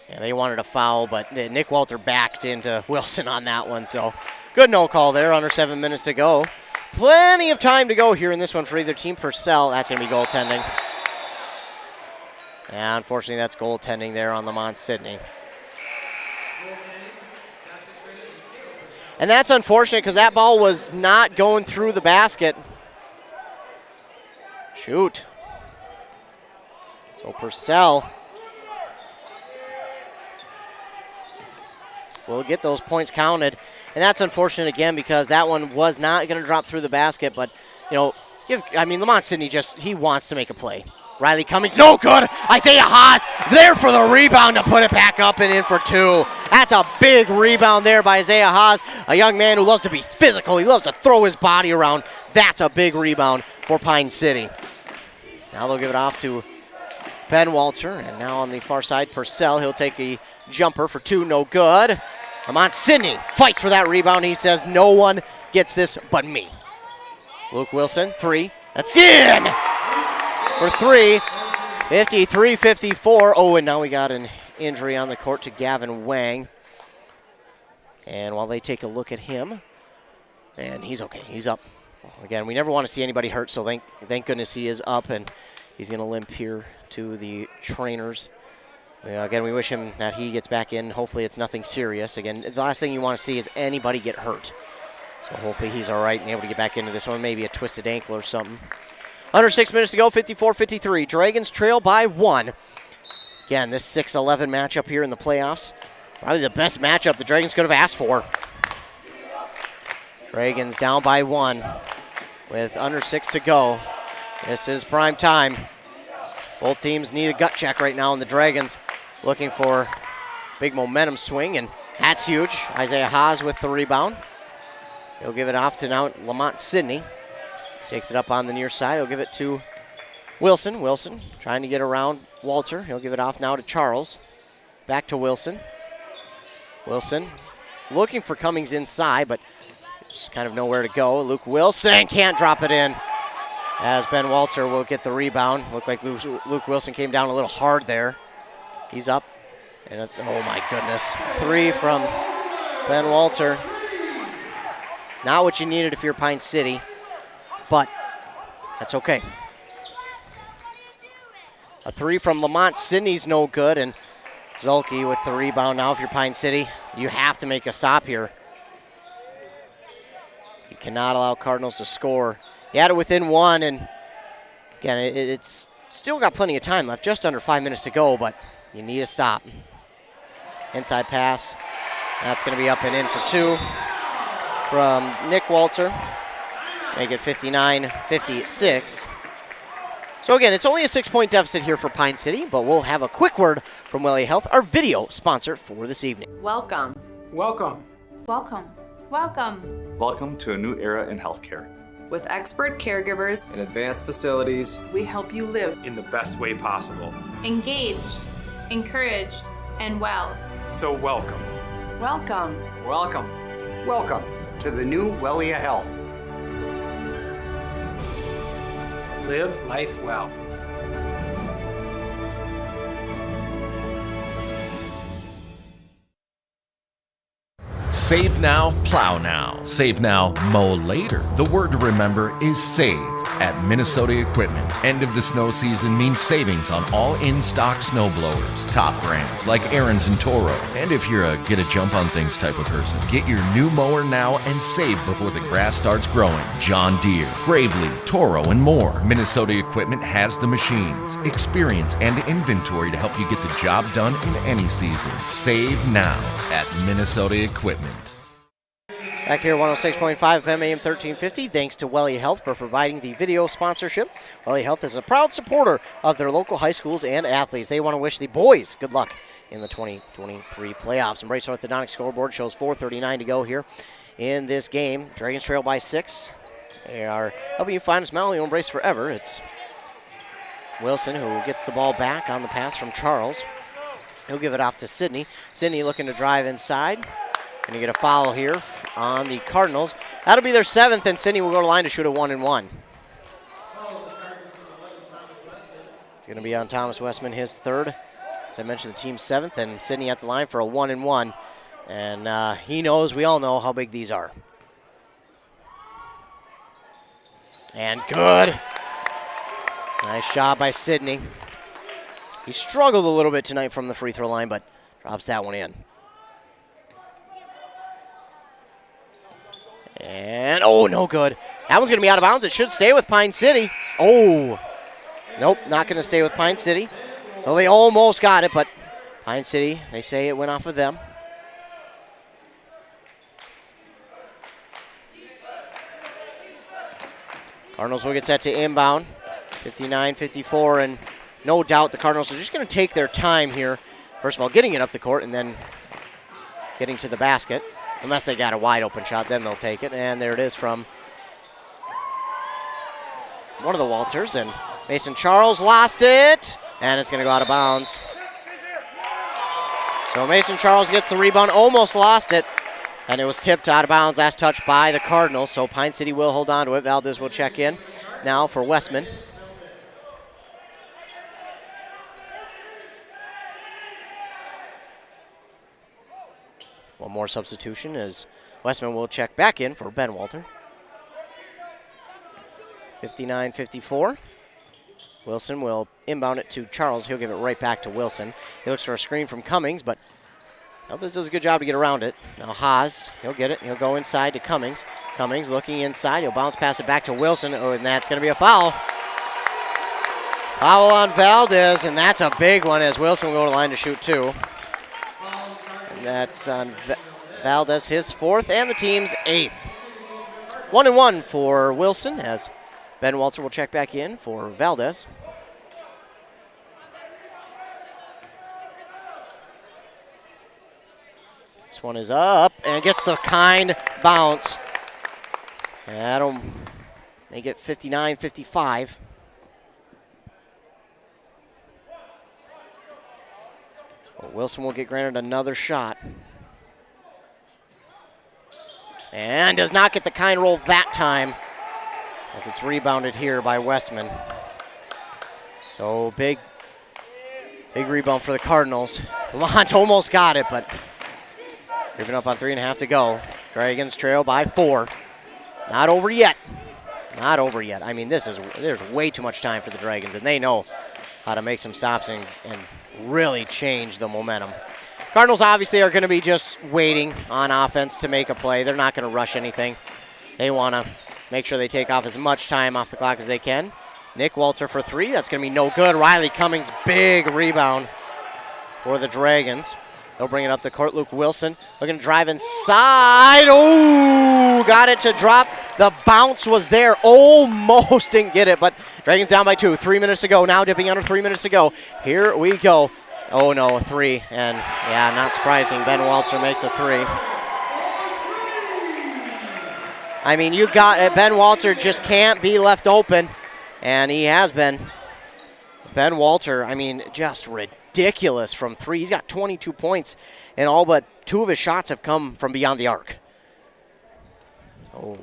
Yeah, they wanted a foul, but Nick Walter backed into Wilson on that one, so good no call there, under 7 minutes to go. Plenty of time to go here in this one for either team. Purcell, that's going to be goaltending. And unfortunately, that's goaltending there on Lamont Sidney. And that's unfortunate because that ball was not going through the basket. Shoot. So Purcell will get those points counted. And that's unfortunate again because that one was not going to drop through the basket. But, you know, Lamont Sidney he wants to make a play. Riley Cummings, no good. Isaiah Haas there for the rebound to put it back up and in for 2. That's a big rebound there by Isaiah Haas, a young man who loves to be physical. He loves to throw his body around. That's a big rebound for Pine City. Now they'll give it off to Ben Walter, and now on the far side, Purcell. He'll take the jumper for 2, no good. Lamont Sidney fights for that rebound. He says, no one gets this but me. Luke Wilson, 3. That's in! For 3, 53-54. Oh, and now we got an injury on the court to Gavin Wang. And while they take a look at him, and he's okay, he's up. Again, we never want to see anybody hurt, so thank goodness he is up, and he's going to limp here to the trainers. Again, we wish him that he gets back in. Hopefully it's nothing serious. Again, the last thing you want to see is anybody get hurt. So hopefully he's all right and able to get back into this one, maybe a twisted ankle or something. Under 6 minutes to go, 54-53. Dragons trail by 1. Again, this 6-11 matchup here in the playoffs. Probably the best matchup the Dragons could have asked for. Dragons down by 1 with under 6 to go. This is prime time. Both teams need a gut check right now, and the Dragons looking for big momentum swing, and that's huge. Isaiah Haas with the rebound. He'll give it off to now Lamont Sidney. Takes it up on the near side. He'll give it to Wilson. Wilson trying to get around Walter. He'll give it off now to Charles. Back to Wilson. Wilson looking for Cummings inside, but just kind of nowhere to go. Luke Wilson can't drop it in as Ben Walter will get the rebound. Looked like Luke Wilson came down a little hard there. He's up. And oh my goodness. 3 from Ben Walter. Not what you needed if you're Pine City, but that's okay. A 3 from Lamont Sidney's no good, and Zulke with the rebound. Now if you're Pine City, you have to make a stop here. You cannot allow Cardinals to score. You had it within 1, and again, it's still got plenty of time left, just under 5 minutes to go, but you need a stop. Inside pass. That's going to be up and in for 2 from Nick Walter. Make it 59-56. So again, it's only a 6-point deficit here for Pine City, but we'll have a quick word from Wellia Health, our video sponsor for this evening. Welcome. Welcome. Welcome. Welcome. Welcome to a new era in healthcare. With expert caregivers and advanced facilities, we help you live in the best way possible. Engaged, encouraged, and well. So welcome. Welcome. Welcome. Welcome to the new Wellia Health. Live life well. Save now, plow now. Save now, mow later. The word to remember is save at Minnesota Equipment. End of the snow season means savings on all in-stock snow blowers. Top brands like Ariens and Toro. And if you're a get a jump on things type of person, get your new mower now and save before the grass starts growing. John Deere, Gravely, Toro, and more. Minnesota Equipment has the machines, experience, and inventory to help you get the job done in any season. Save now at Minnesota Equipment. Back here, 106.5 FM, AM 1350. Thanks to Wellia Health for providing the video sponsorship. Wellia Health is a proud supporter of their local high schools and athletes. They want to wish the boys good luck in the 2023 playoffs. And Brace Orthodontic scoreboard shows 4:39 to go here in this game. Dragons trail by 6. They are helping you find a smile you'll embrace forever. It's Wilson who gets the ball back on the pass from Charles. He'll give it off to Sidney. Sidney looking to drive inside. Going to get a foul here on the Cardinals. That'll be their 7th, and Sidney will go to line to shoot a 1-and-1. It's going to be on Thomas Westman, his 3rd. As I mentioned, the team's 7th, and Sidney at the line for a 1-and-1. And he knows, we all know how big these are. And good. Nice shot by Sidney. He struggled a little bit tonight from the free throw line, but drops that one in. And, oh, no good. That one's going to be out of bounds. It should stay with Pine City. Oh, nope, not going to stay with Pine City. Well, they almost got it, but Pine City, they say it went off of them. Cardinals will get set to inbound. 59-54, and no doubt the Cardinals are just going to take their time here. First of all, getting it up the court and then getting to the basket. Unless they got a wide open shot, then they'll take it. And there it is from one of the Walters. And Mason Charles lost it. And it's going to go out of bounds. So Mason Charles gets the rebound, almost lost it. And it was tipped out of bounds, last touch by the Cardinals. So Pine City will hold on to it. Valdez will check in now for Westman. One more substitution as Westman will check back in for Ben Walter. 59-54. Wilson will inbound it to Charles. He'll give it right back to Wilson. He looks for a screen from Cummings, but Valdez does a good job to get around it. Now Haas, he'll get it. He'll go inside to Cummings. Cummings looking inside. He'll bounce pass it back to Wilson. Oh, and that's going to be a foul. Foul on Valdez, and that's a big one as Wilson will go to line to shoot 2. That's on Valdez, his 4th, and the team's 8th. 1-and-1 for Wilson as Ben Walter will check back in for Valdez. This one is up and gets the kind bounce. That'll make it 59-55. Wilson will get granted another shot. And does not get the kind roll that time as it's rebounded here by Westman. So big rebound for the Cardinals. Lamont almost got it, but creeping up on 3.5 to go. Dragons trail by 4. Not over yet. Not over yet. I mean, there's way too much time for the Dragons, and they know how to make some stops and really change the momentum. Cardinals obviously are going to be just waiting on offense to make a play. They're not going to rush anything. They want to make sure they take off as much time off the clock as they can. Nick Walter for 3. That's going to be no good. Riley Cummings, big rebound for the Dragons. They'll bring it up the court. Luke Wilson looking to drive inside. Oh, got it to drop. The bounce was there. Almost didn't get it, but Dragons down by 2. 3 minutes to go. Now dipping under 3 minutes to go. Here we go. Oh, no, a 3. And, yeah, not surprising. Ben Walter makes a 3. I mean, you got Ben Walter just can't be left open, and he has been. Ben Walter, I mean, just ridiculous from three. He's got 22 points, and all but 2 of his shots have come from beyond the arc. Oh.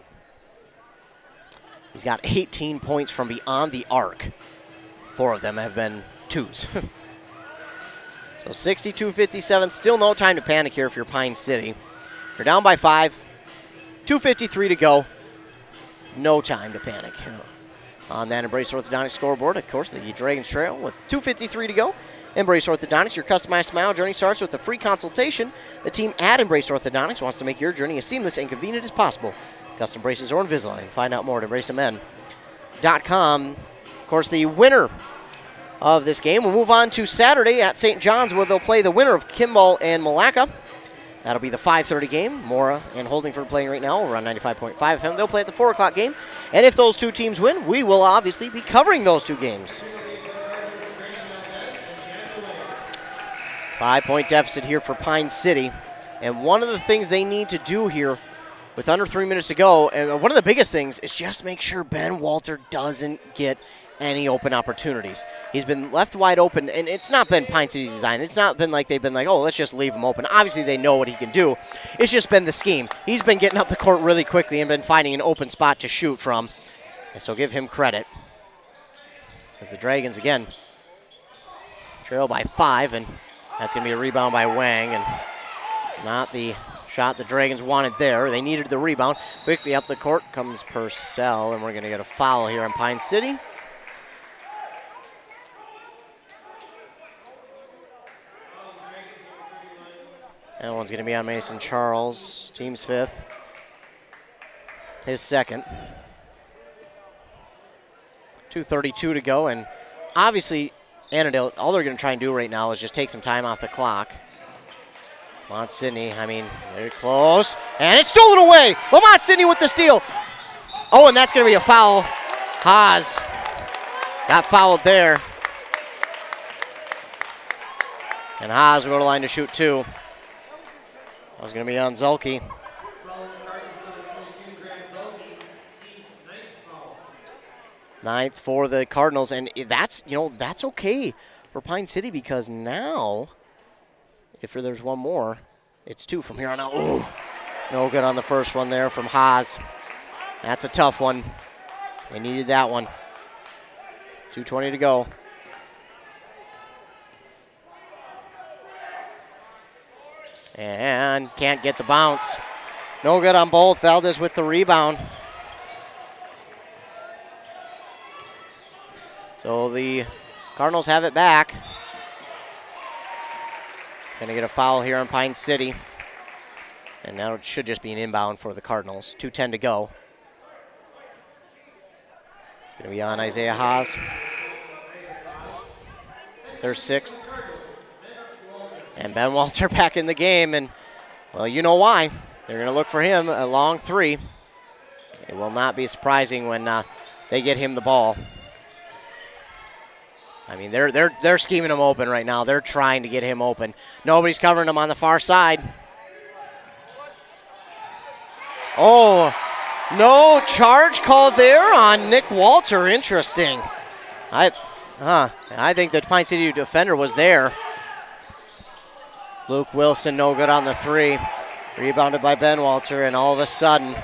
He's got 18 points from beyond the arc. 4 of them have been twos. So 62-57, still no time to panic here if you're Pine City. You're down by 5, 2:53 to go. No time to panic. On that Embrace Orthodontics scoreboard, of course, the Dragons trail with 2:53 to go. Embrace Orthodontics, your customized smile journey starts with a free consultation. The team at Embrace Orthodontics wants to make your journey as seamless and convenient as possible. Custom braces or Invisalign. Find out more at embracemn.com. Of course, the winner of this game will move on to Saturday at St. John's, where they'll play the winner of Kimball and Malacca. That'll be the 5:30 game. Mora and Holdingford playing right now. We're on 95.5 FM. They'll play at the 4 o'clock game. And if those 2 teams win, we will obviously be covering those 2 games. 5-point deficit here for Pine City. And one of the things they need to do here with under 3 minutes to go, and one of the biggest things, is just make sure Ben Walter doesn't get any open opportunities. He's been left wide open, and it's not been Pine City's design. It's not been like they've been like, oh, let's just leave him open. Obviously, they know what he can do. It's just been the scheme. He's been getting up the court really quickly and been finding an open spot to shoot from. And so give him credit. As the Dragons, again, trail by 5, and that's going to be a rebound by Wang, and not the shot the Dragons wanted there. They needed the rebound. Quickly up the court comes Purcell, and we're going to get a foul here on Pine City. That one's going to be on Mason Charles, team's 5th. His 2nd. 2:32 to go, and obviously Annandale, all they're going to try and do right now is just take some time off the clock. Lamont Sidney, I mean, very close, and it's stolen away. Lamont Sidney with the steal. Oh, and that's going to be a foul. Haas got fouled there. And Haas will go to the line to shoot 2. That was going to be on Zulke. Ninth for the Cardinals, and that's, that's okay for Pine City, because now, if there's one more, it's 2 from here on out. Ooh, no good on the first one there from Haas. That's a tough one. They needed that one. 2:20 to go. And can't get the bounce. No good on both. Valdez with the rebound. So the Cardinals have it back. Going to get a foul here on Pine City. And now it should just be an inbound for the Cardinals. 2:10 to go. Going to be on Isaiah Haas. Their 6th. And Ben Walter back in the game, and, well, you know why. They're going to look for him, a long 3. It will not be surprising when they get him the ball. I mean, they're scheming him open right now. They're trying to get him open. Nobody's covering him on the far side. Oh, no charge called there on Nick Walter. Interesting. I think the Pine City defender was there. Luke Wilson, no good on the 3. Rebounded by Ben Walter, and all of a sudden,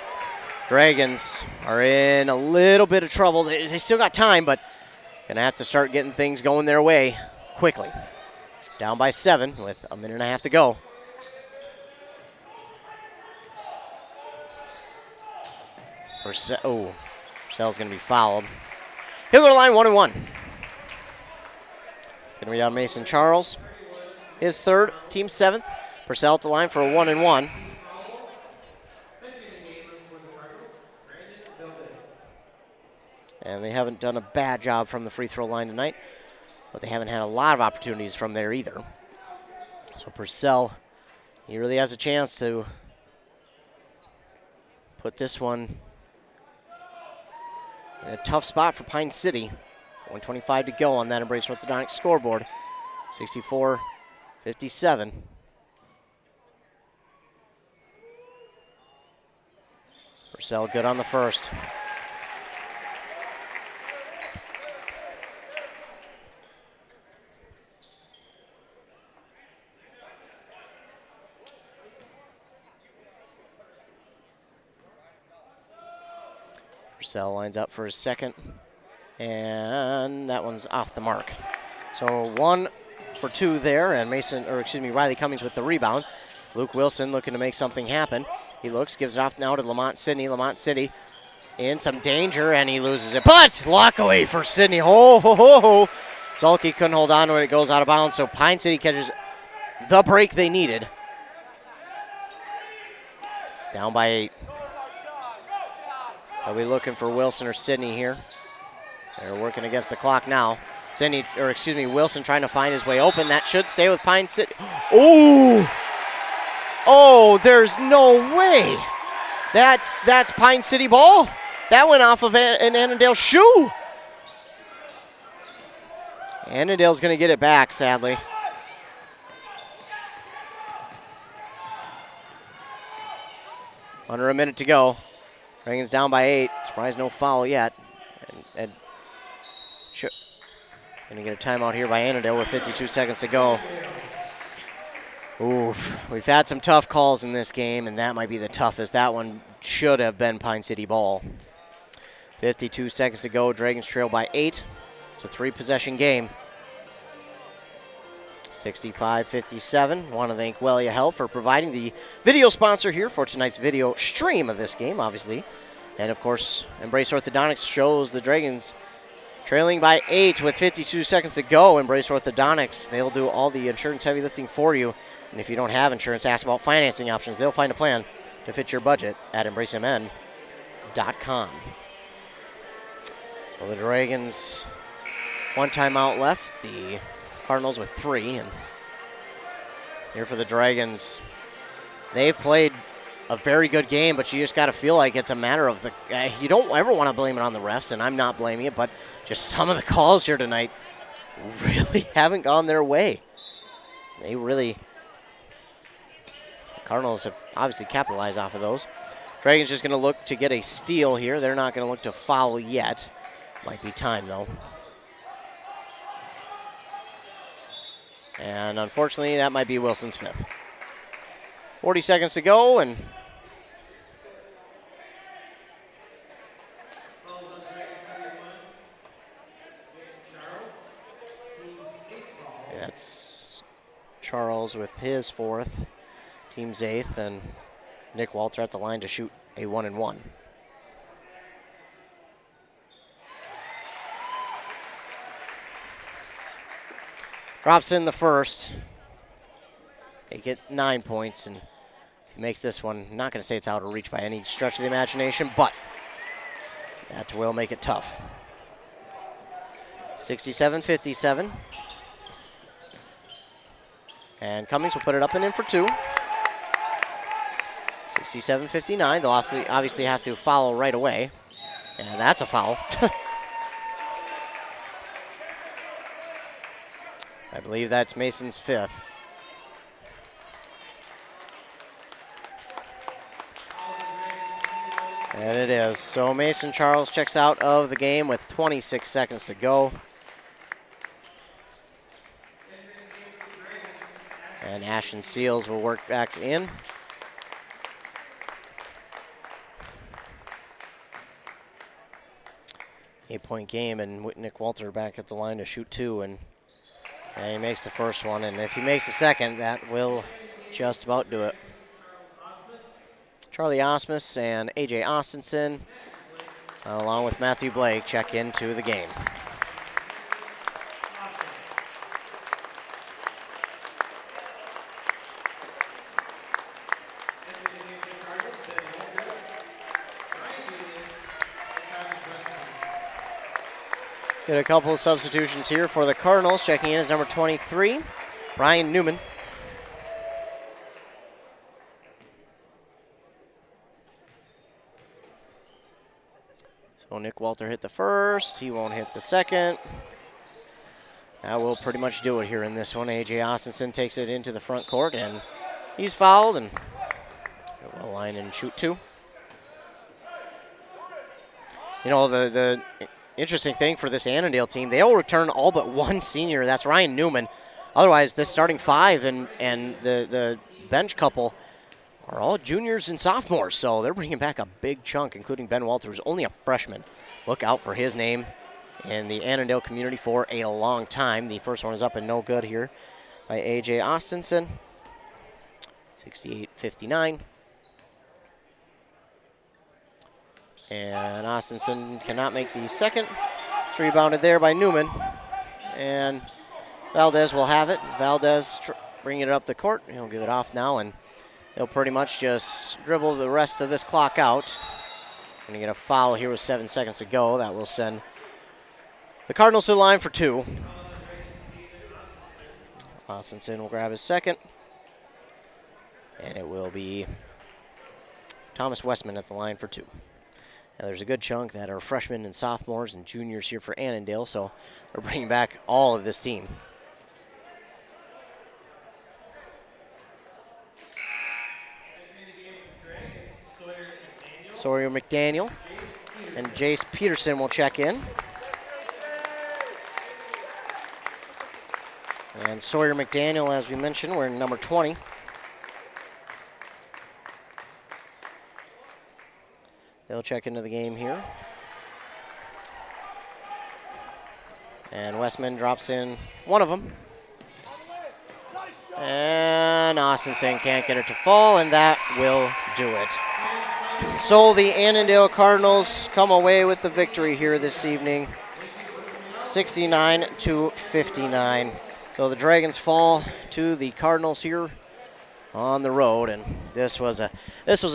Dragons are in a little bit of trouble. They still got time, but going to have to start getting things going their way quickly. Down by 7 with a minute and a half to go. Purcell's going to be fouled. He'll go to line 1-1. Going to be on Mason Charles. His 3rd, team 7th. Purcell at the line for a 1-1. And they haven't done a bad job from the free throw line tonight, but they haven't had a lot of opportunities from there either. So Purcell, he really has a chance to put this one in a tough spot for Pine City. 1:25 to go on that Embrace Orthodontics scoreboard. 64-57. Purcell good on the first. Purcell lines up for his second, and that one's off the mark. So 1 for 2 there, and Riley Cummings with the rebound. Luke Wilson looking to make something happen. He looks, gives it off now to Lamont Sidney. Lamont Sidney in some danger, and he loses it. But luckily for Sidney, Sulky couldn't hold on to it. It goes out of bounds, so Pine City catches the break they needed. Down by 8. They'll be looking for Wilson or Sidney here. They're working against the clock now. Wilson trying to find his way open. That should stay with Pine City. Oh, there's no way. That's Pine City ball. That went off of an Annandale shoe. Annandale's going to get it back, sadly. Under a minute to go. Dragons down by 8. Surprised no foul yet. And going to get a timeout here by Annandale with 52 seconds to go. Oof. We've had some tough calls in this game, and that might be the toughest. That one should have been Pine City ball. 52 seconds to go. Dragons trail by 8. It's a 3-possession game. 65-57. Want to thank Wellia Health for providing the video sponsor here for tonight's video stream of this game, obviously. And, of course, Embrace Orthodontics shows the Dragons trailing by 8 with 52 seconds to go. Embrace Orthodontics, they'll do all the insurance heavy lifting for you. And if you don't have insurance, ask about financing options. They'll find a plan to fit your budget at embracemn.com. So the Dragons, 1 timeout left. The Cardinals with 3. And here for the Dragons, they've played a very good game, but you just got to feel like it's a matter of you don't ever want to blame it on the refs, and I'm not blaming it, but just some of the calls here tonight really haven't gone their way. The Cardinals have obviously capitalized off of those. Dragons just going to look to get a steal here. They're not going to look to foul yet. Might be time, though. And unfortunately, that might be Wilson's 5th. 40 seconds to go, and that's Charles with his 4th, team's 8th, and Nick Walter at the line to shoot a 1-and-1. Drops in the first. They get 9 points, and he makes this one. Not going to say it's out of reach by any stretch of the imagination, but that will make it tough. 67-57. And Cummings will put it up and in for 2. 67-59. They'll obviously have to foul right away. And that's a foul. I believe that's Mason's 5th. And it is. So Mason Charles checks out of the game with 26 seconds to go. And Ashton Seals will work back in. Eight-point game, and Nick Walter back at the line to shoot 2, and he makes the first one, and if he makes the second, that will just about do it. Charlie Osmus and A.J. Austinson, along with Matthew Blake, check into the game. Get a couple of substitutions here for the Cardinals. Checking in is number 23, Ryan Newman. So Nick Walter hit the first. He won't hit the second. That will pretty much do it here in this one. A.J. Austinson takes it into the front court, and he's fouled, and he'll line and shoot 2. You know, the interesting thing for this Annandale team, they will return all but one senior. That's Ryan Newman. Otherwise, this starting five and the bench couple are all juniors and sophomores, so they're bringing back a big chunk, including Ben Walter, who's only a freshman. Look out for his name in the Annandale community for a long time. The first one is up and no good here by A.J. Austinson, 68-59. And Austinson cannot make the second. It's rebounded there by Newman. And Valdez will have it. Valdez bringing it up the court. He'll give it off now, and they'll pretty much just dribble the rest of this clock out. Going to get a foul here with 7 seconds to go. That will send the Cardinals to the line for 2. Austinson will grab his second. And it will be Thomas Westman at the line for 2. Now, there's a good chunk that are freshmen and sophomores and juniors here for Annandale, so they're bringing back all of this team. Sawyer McDaniel and Jace Peterson will check in. And Sawyer McDaniel, as we mentioned, wearing number 20. They'll check into the game here. And Westman drops in one of them. And Austinson can't get it to fall, and that will do it. So the Annandale Cardinals come away with the victory here this evening, 69-59. So the Dragons fall to the Cardinals here on the road, and this was a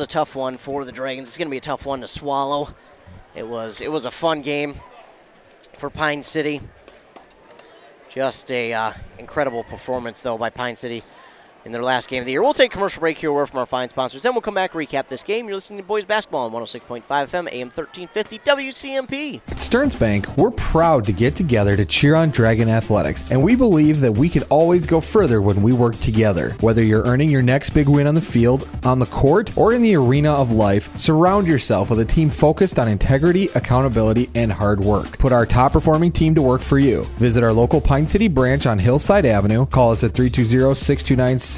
tough one for the Dragons. It's going to be a tough one to swallow. It was a fun game for Pine City. Just a incredible performance though by Pine City in their last game of the year. We'll take a commercial break here, word from our fine sponsors. Then we'll come back, recap this game. You're listening to Boys Basketball on 106.5 FM, AM 1350, WCMP. At Stearns Bank, we're proud to get together to cheer on Dragon Athletics, and we believe that we can always go further when we work together. Whether you're earning your next big win on the field, on the court, or in the arena of life, surround yourself with a team focused on integrity, accountability, and hard work. Put our top-performing team to work for you. Visit our local Pine City branch on Hillside Avenue. Call us at 320-629-6713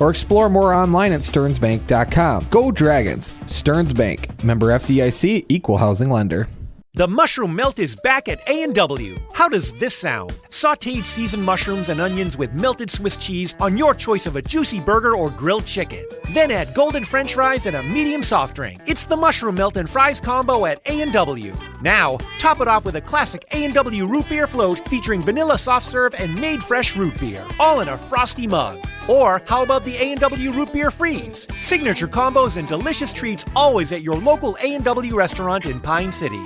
or explore more online at stearnsbank.com. Go Dragons! Stearns Bank. Member FDIC, Equal Housing Lender. The mushroom melt is back at A&W. How does this sound? Sautéed seasoned mushrooms and onions with melted Swiss cheese on your choice of a juicy burger or grilled chicken. Then add golden French fries and a medium soft drink. It's the mushroom melt and fries combo at A&W. Now, top it off with a classic A&W root beer float featuring vanilla soft serve and made fresh root beer, all in a frosty mug. Or how about the A&W root beer freeze? Signature combos and delicious treats always at your local A&W restaurant in Pine City.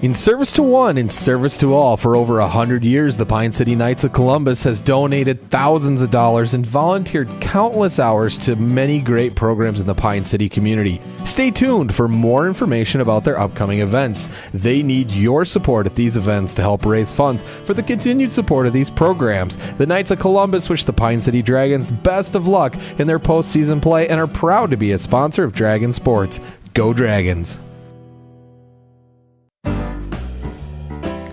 In service to one, in service to all, for over 100 years, the Pine City Knights of Columbus has donated thousands of dollars and volunteered countless hours to many great programs in the Pine City community. Stay tuned for more information about their upcoming events. They need your support at these events to help raise funds for the continued support of these programs. The Knights of Columbus wish the Pine City Dragons best of luck in their postseason play and are proud to be a sponsor of Dragon Sports. Go Dragons!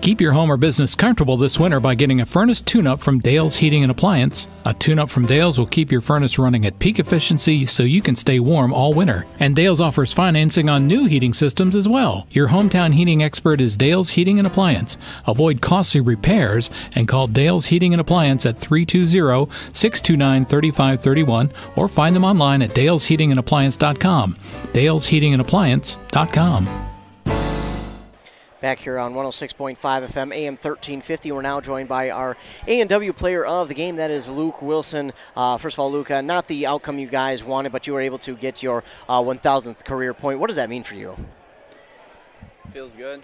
Keep your home or business comfortable this winter by getting a furnace tune-up from Dale's Heating and Appliance. A tune-up from Dale's will keep your furnace running at peak efficiency so you can stay warm all winter. And Dale's offers financing on new heating systems as well. Your hometown heating expert is Dale's Heating and Appliance. Avoid costly repairs and call Dale's Heating and Appliance at 320-629-3531 or find them online at dalesheatingandappliance.com. dalesheatingandappliance.com. Back here on 106.5 FM, AM 1350. We're now joined by our A&W player of the game. That is Luke Wilson. First of all, Luke, not the outcome you guys wanted, but you were able to get your 1,000th career point. What does that mean for you? Feels good.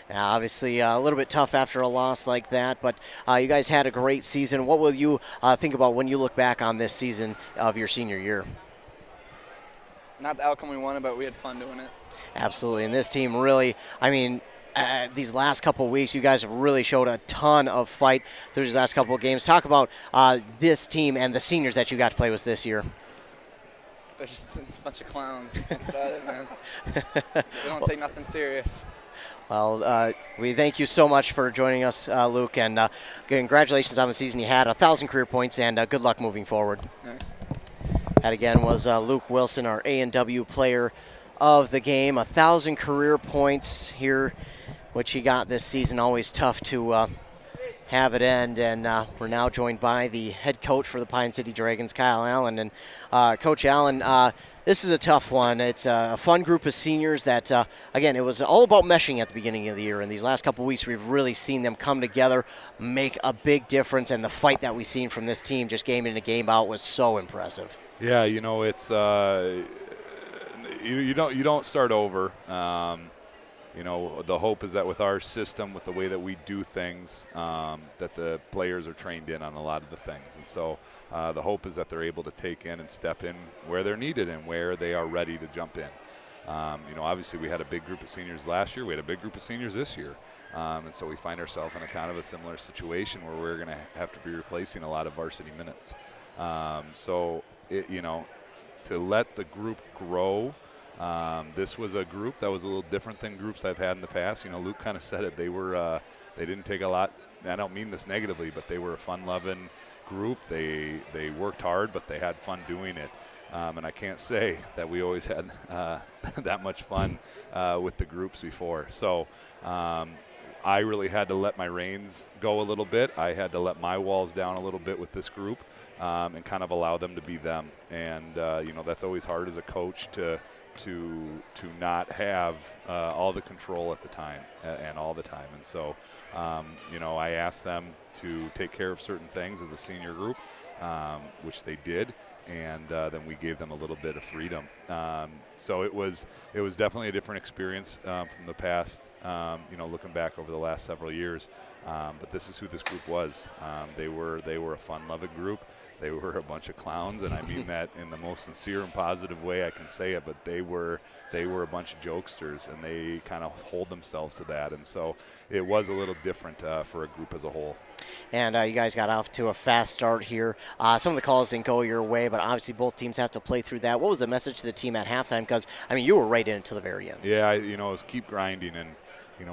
Obviously, a little bit tough after a loss like that, but you guys had a great season. What will you think about when you look back on this season of your senior year? Not the outcome we wanted, but we had fun doing it. Absolutely, and this team really, these last couple of weeks, you guys have really showed a ton of fight through these last couple of games. Talk about this team and the seniors that you got to play with this year. They're just a bunch of clowns. That's about it, man. They don't take nothing serious. Well, we thank you so much for joining us, Luke, and congratulations on the season you had. 1,000 career points, and good luck moving forward. Thanks. That again was Luke Wilson, our A&W player of the game. 1,000 career points here, which he got this season. Always tough to have it end, and we're now joined by the head coach for the Pine City Dragons, Kyle Allen. And Coach Allen, this is a tough one. It's a fun group of seniors that, again, it was all about meshing at the beginning of the year. And these last couple of weeks, we've really seen them come together, make a big difference. And the fight that we've seen from this team just game in and game out was so impressive. Yeah, it's you don't start over. The hope is that with our system, with the way that we do things, that the players are trained in on a lot of the things. And so the hope is that they're able to take in and step in where they're needed and where they are ready to jump in. Obviously we had a big group of seniors last year. We had a big group of seniors this year. And so we find ourselves in a kind of a similar situation where we're going to have to be replacing a lot of varsity minutes. To let the group grow, this was a group that was a little different than groups I've had in the past. Luke kind of said it. They didn't take a lot. I don't mean this negatively, but they were a fun-loving group. They worked hard, but they had fun doing it. And I can't say that we always had that much fun with the groups before. So I really had to let my reins go a little bit. I had to let my walls down a little bit with this group and kind of allow them to be them. And, that's always hard as a coach to not have all the control at the time and all the time. And so, I asked them to take care of certain things as a senior group, which they did. And then we gave them a little bit of freedom. So it was definitely a different experience from the past, looking back over the last several years. But this is who this group was. They were a fun-loving group. They were a bunch of clowns, and I mean that in the most sincere and positive way I can say it. But they were a bunch of jokesters, and they kind of hold themselves to that. And so it was a little different for a group as a whole. And you guys got off to a fast start here. Some of the calls didn't go your way, but obviously both teams have to play through that. What was the message to the team at halftime? Because, you were right in until the very end. Yeah, it was keep grinding. And,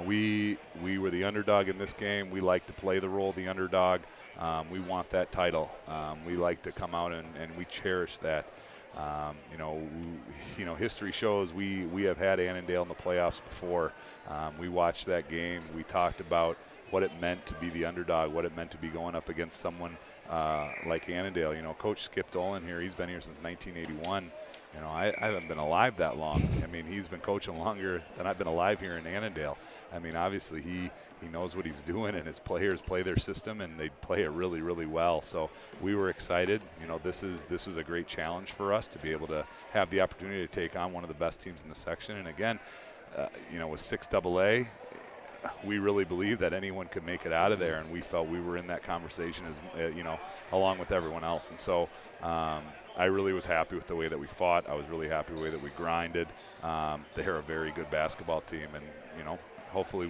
we were the underdog in this game. We like to play the role of the underdog. We want that title. We like to come out and we cherish that. History shows we have had Annandale in the playoffs before. We watched that game. We talked about what it meant to be the underdog, what it meant to be going up against someone like Annandale. Coach Skip Dolan here, he's been here since 1981. I haven't been alive that long. He's been coaching longer than I've been alive here in Annandale. Obviously he knows what he's doing, and his players play their system, and they play it really, really well. So we were excited. This was a great challenge for us to be able to have the opportunity to take on one of the best teams in the section. And again, with 6AA, we really believed that anyone could make it out of there, and we felt we were in that conversation as along with everyone else. And so I really was happy with the way that we fought. I was really happy with the way that we grinded. They're a very good basketball team, and hopefully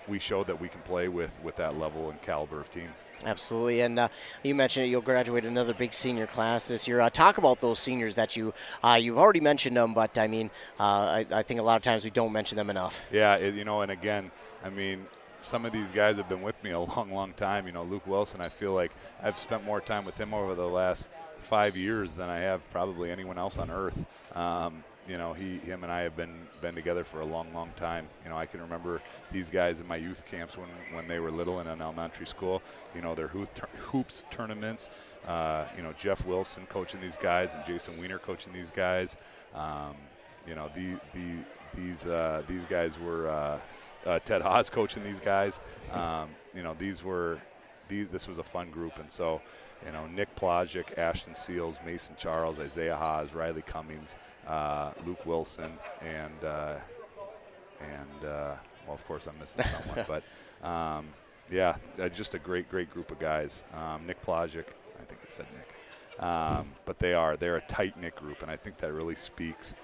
we showed that we can play with that level and caliber of team. Absolutely. And you mentioned you'll graduate another big senior class this year. Talk about those seniors that you've already mentioned them, but I think a lot of times we don't mention them enough. Yeah, and again, some of these guys have been with me a long, long time. Luke Wilson, I feel like I've spent more time with him over the last 5 years than I have probably anyone else on earth. Him and I have been together for a long, long time. I can remember these guys in my youth camps when they were little in an elementary school. Their hoops tournaments. Jeff Wilson coaching these guys and Jason Weiner coaching these guys. These guys were Ted Haas coaching these guys. This was a fun group, and so Nick Plajic, Ashton Seals, Mason Charles, Isaiah Haas, Riley Cummings, Luke Wilson, and of course I'm missing someone, but just a great group of guys. Nick Plajic, I think it said Nick, but they're a tight-knit group, and I think that really speaks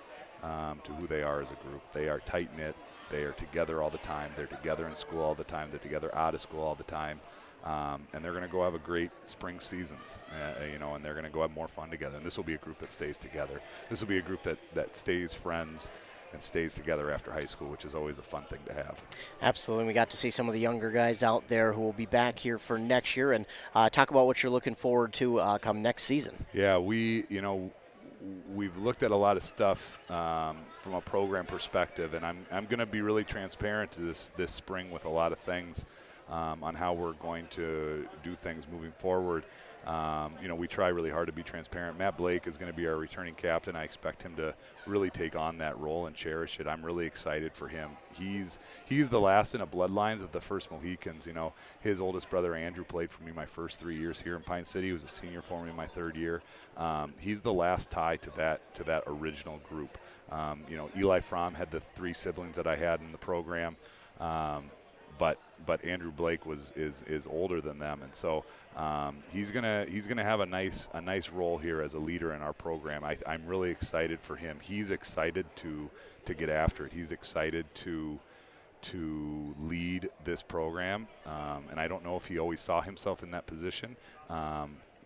to who they are as a group. They are tight-knit. They are together all the time. They're together in school all the time. They're together out of school all the time. and they're going to go have a great spring seasons, and they're going to go have more fun together. And this will be a group that stays together. This will be a group that stays friends and stays together after high school, which is always a fun thing to have. Absolutely. We got to see some of the younger guys out there who will be back here for next year, and talk about what you're looking forward to come next season. Yeah, we've looked at a lot of stuff from a program perspective, and I'm going to be really transparent to this spring with a lot of things on how we're going to do things moving forward. We try really hard to be transparent. Matt Blake is going to be our returning captain. I expect him to really take on that role and cherish it. I'm really excited for him. He's the last in a bloodlines of the first Mohicans. His oldest brother Andrew played for me my first 3 years here in Pine City. He was a senior for me in my third year. He's the last tie to that original group. Eli Fromm had the 3 siblings that I had in the program. But Andrew Blake is older than them, and so he's gonna have a nice role here as a leader in our program. I'm really excited for him. He's excited to get after it. He's excited to lead this program, and I don't know if he always saw himself in that position,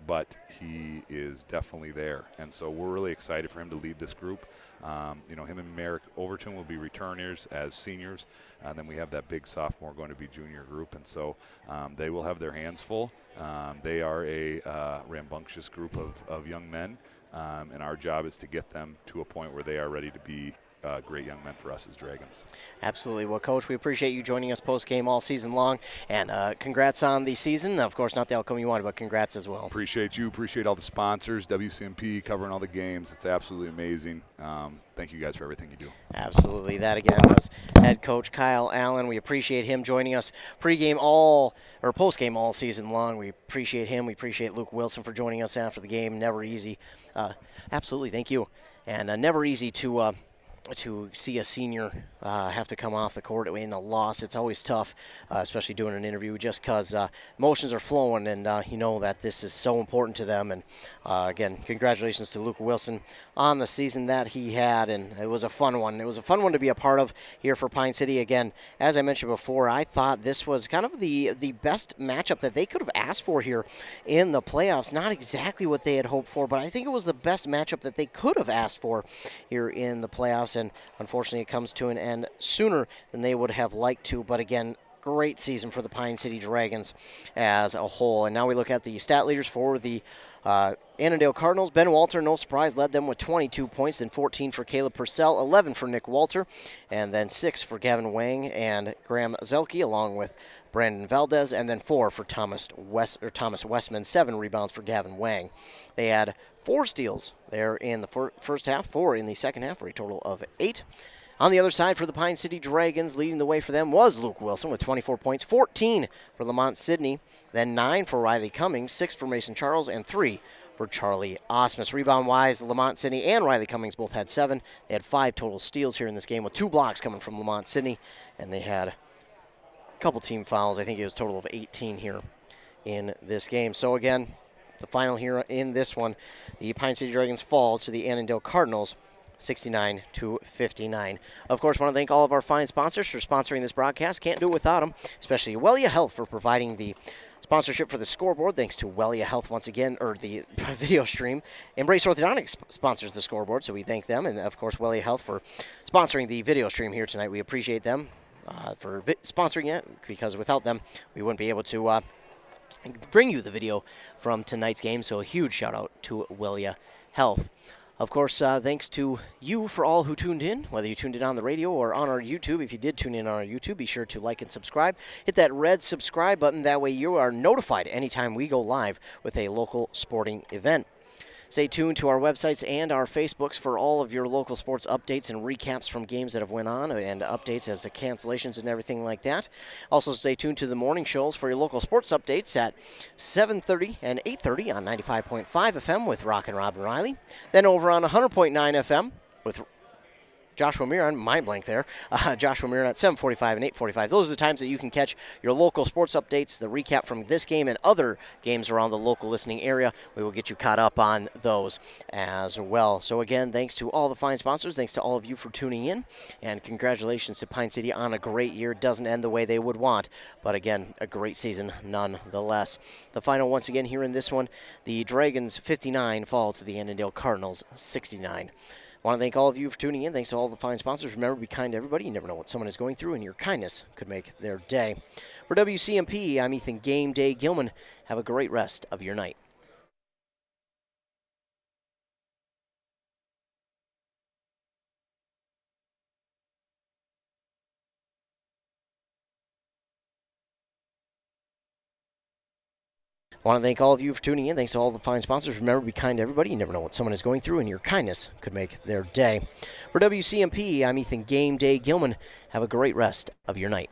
but he is definitely there, and so we're really excited for him to lead this group. Him and Merrick Overton will be returners as seniors, and then we have that big sophomore going to be junior group, and so they will have their hands full. They are a rambunctious group of young men, and our job is to get them to a point where they are ready to be great young men for us as Dragons. Absolutely. Well, Coach, we appreciate you joining us post-game all season long, and congrats on the season. Of course, not the outcome you wanted, but congrats as well. Appreciate you. Appreciate all the sponsors, WCMP covering all the games. It's absolutely amazing. Thank you guys for everything you do. Absolutely. That, again, was head coach Kyle Allen. We appreciate him joining us post-game all season long. We appreciate him. We appreciate Luke Wilson for joining us after the game. Never easy. Absolutely. Thank you. And never easy to see a senior have to come off the court in a loss. It's always tough, especially doing an interview, just because emotions are flowing, and that this is so important to them. And again, congratulations to Luke Wilson on the season that he had, and it was a fun one. It was a fun one to be a part of here for Pine City. Again, as I mentioned before, I thought this was kind of the best matchup that they could have asked for here in the playoffs. Not exactly what they had hoped for, but I think it was the best matchup that they could have asked for here in the playoffs. And unfortunately, it comes to an end sooner than they would have liked to. But again, great season for the Pine City Dragons as a whole. And now we look at the stat leaders for the Annandale Cardinals. Ben Walter, no surprise, led them with 22 points, then 14 for Caleb Purcell, 11 for Nick Walter, and then 6 for Gavin Wang and Graham Zelke, along with Brandon Valdez, and then 4 for Thomas Westman, 7 rebounds for Gavin Wang. They had 4 steals there in the first half, 4 in the second half, for a total of 8. On the other side for the Pine City Dragons, leading the way for them was Luke Wilson with 24 points, 14 for Lamont Sidney, then 9 for Riley Cummings, 6 for Mason Charles, and 3 for Charlie Osmus. Rebound-wise, Lamont Sidney and Riley Cummings both had 7. They had 5 total steals here in this game, with 2 blocks coming from Lamont Sidney, and they had a couple team fouls. I think it was a total of 18 here in this game. So again, the final here in this one, the Pine City Dragons fall to the Annandale Cardinals 69-59. Of course, I want to thank all of our fine sponsors for sponsoring this broadcast. Can't do it without them, especially Wellia Health for providing the sponsorship for the scoreboard. Thanks to Wellia Health once again, or the video stream. Embrace Orthodontics sponsors the scoreboard, so we thank them. And, of course, Wellia Health for sponsoring the video stream here tonight. We appreciate them for sponsoring it, because without them, we wouldn't be able to bring you the video from tonight's game. So a huge shout-out to Wellia Health. Of course, thanks to you for all who tuned in, whether you tuned in on the radio or on our YouTube. If you did tune in on our YouTube, be sure to like and subscribe. Hit that red subscribe button. That way you are notified anytime we go live with a local sporting event. Stay tuned to our websites and our Facebooks for all of your local sports updates and recaps from games that have went on, and updates as to cancellations and everything like that. Also, stay tuned to the morning shows for your local sports updates at 7:30 and 8:30 on 95.5 FM with Rock and Robin Riley. Then over on 100.9 FM with Joshua Miron, mind blank there. Joshua Miron at 7:45 and 8:45. Those are the times that you can catch your local sports updates, the recap from this game and other games around the local listening area. We will get you caught up on those as well. So again, thanks to all the fine sponsors. Thanks to all of you for tuning in. And congratulations to Pine City on a great year. Doesn't end the way they would want, but again, a great season nonetheless. The final once again here in this one, the Dragons 59 fall to the Annandale Cardinals 69. I want to thank all of you for tuning in. Thanks to all the fine sponsors. Remember, be kind to everybody. You never know what someone is going through, and your kindness could make their day. For WCMP, I'm Ethan Game Day Gilman. Have a great rest of your night. I want to thank all of you for tuning in. Thanks to all the fine sponsors. Remember, be kind to everybody. You never know what someone is going through, and your kindness could make their day. For WCMP, I'm Ethan Game Day Gilman. Have a great rest of your night.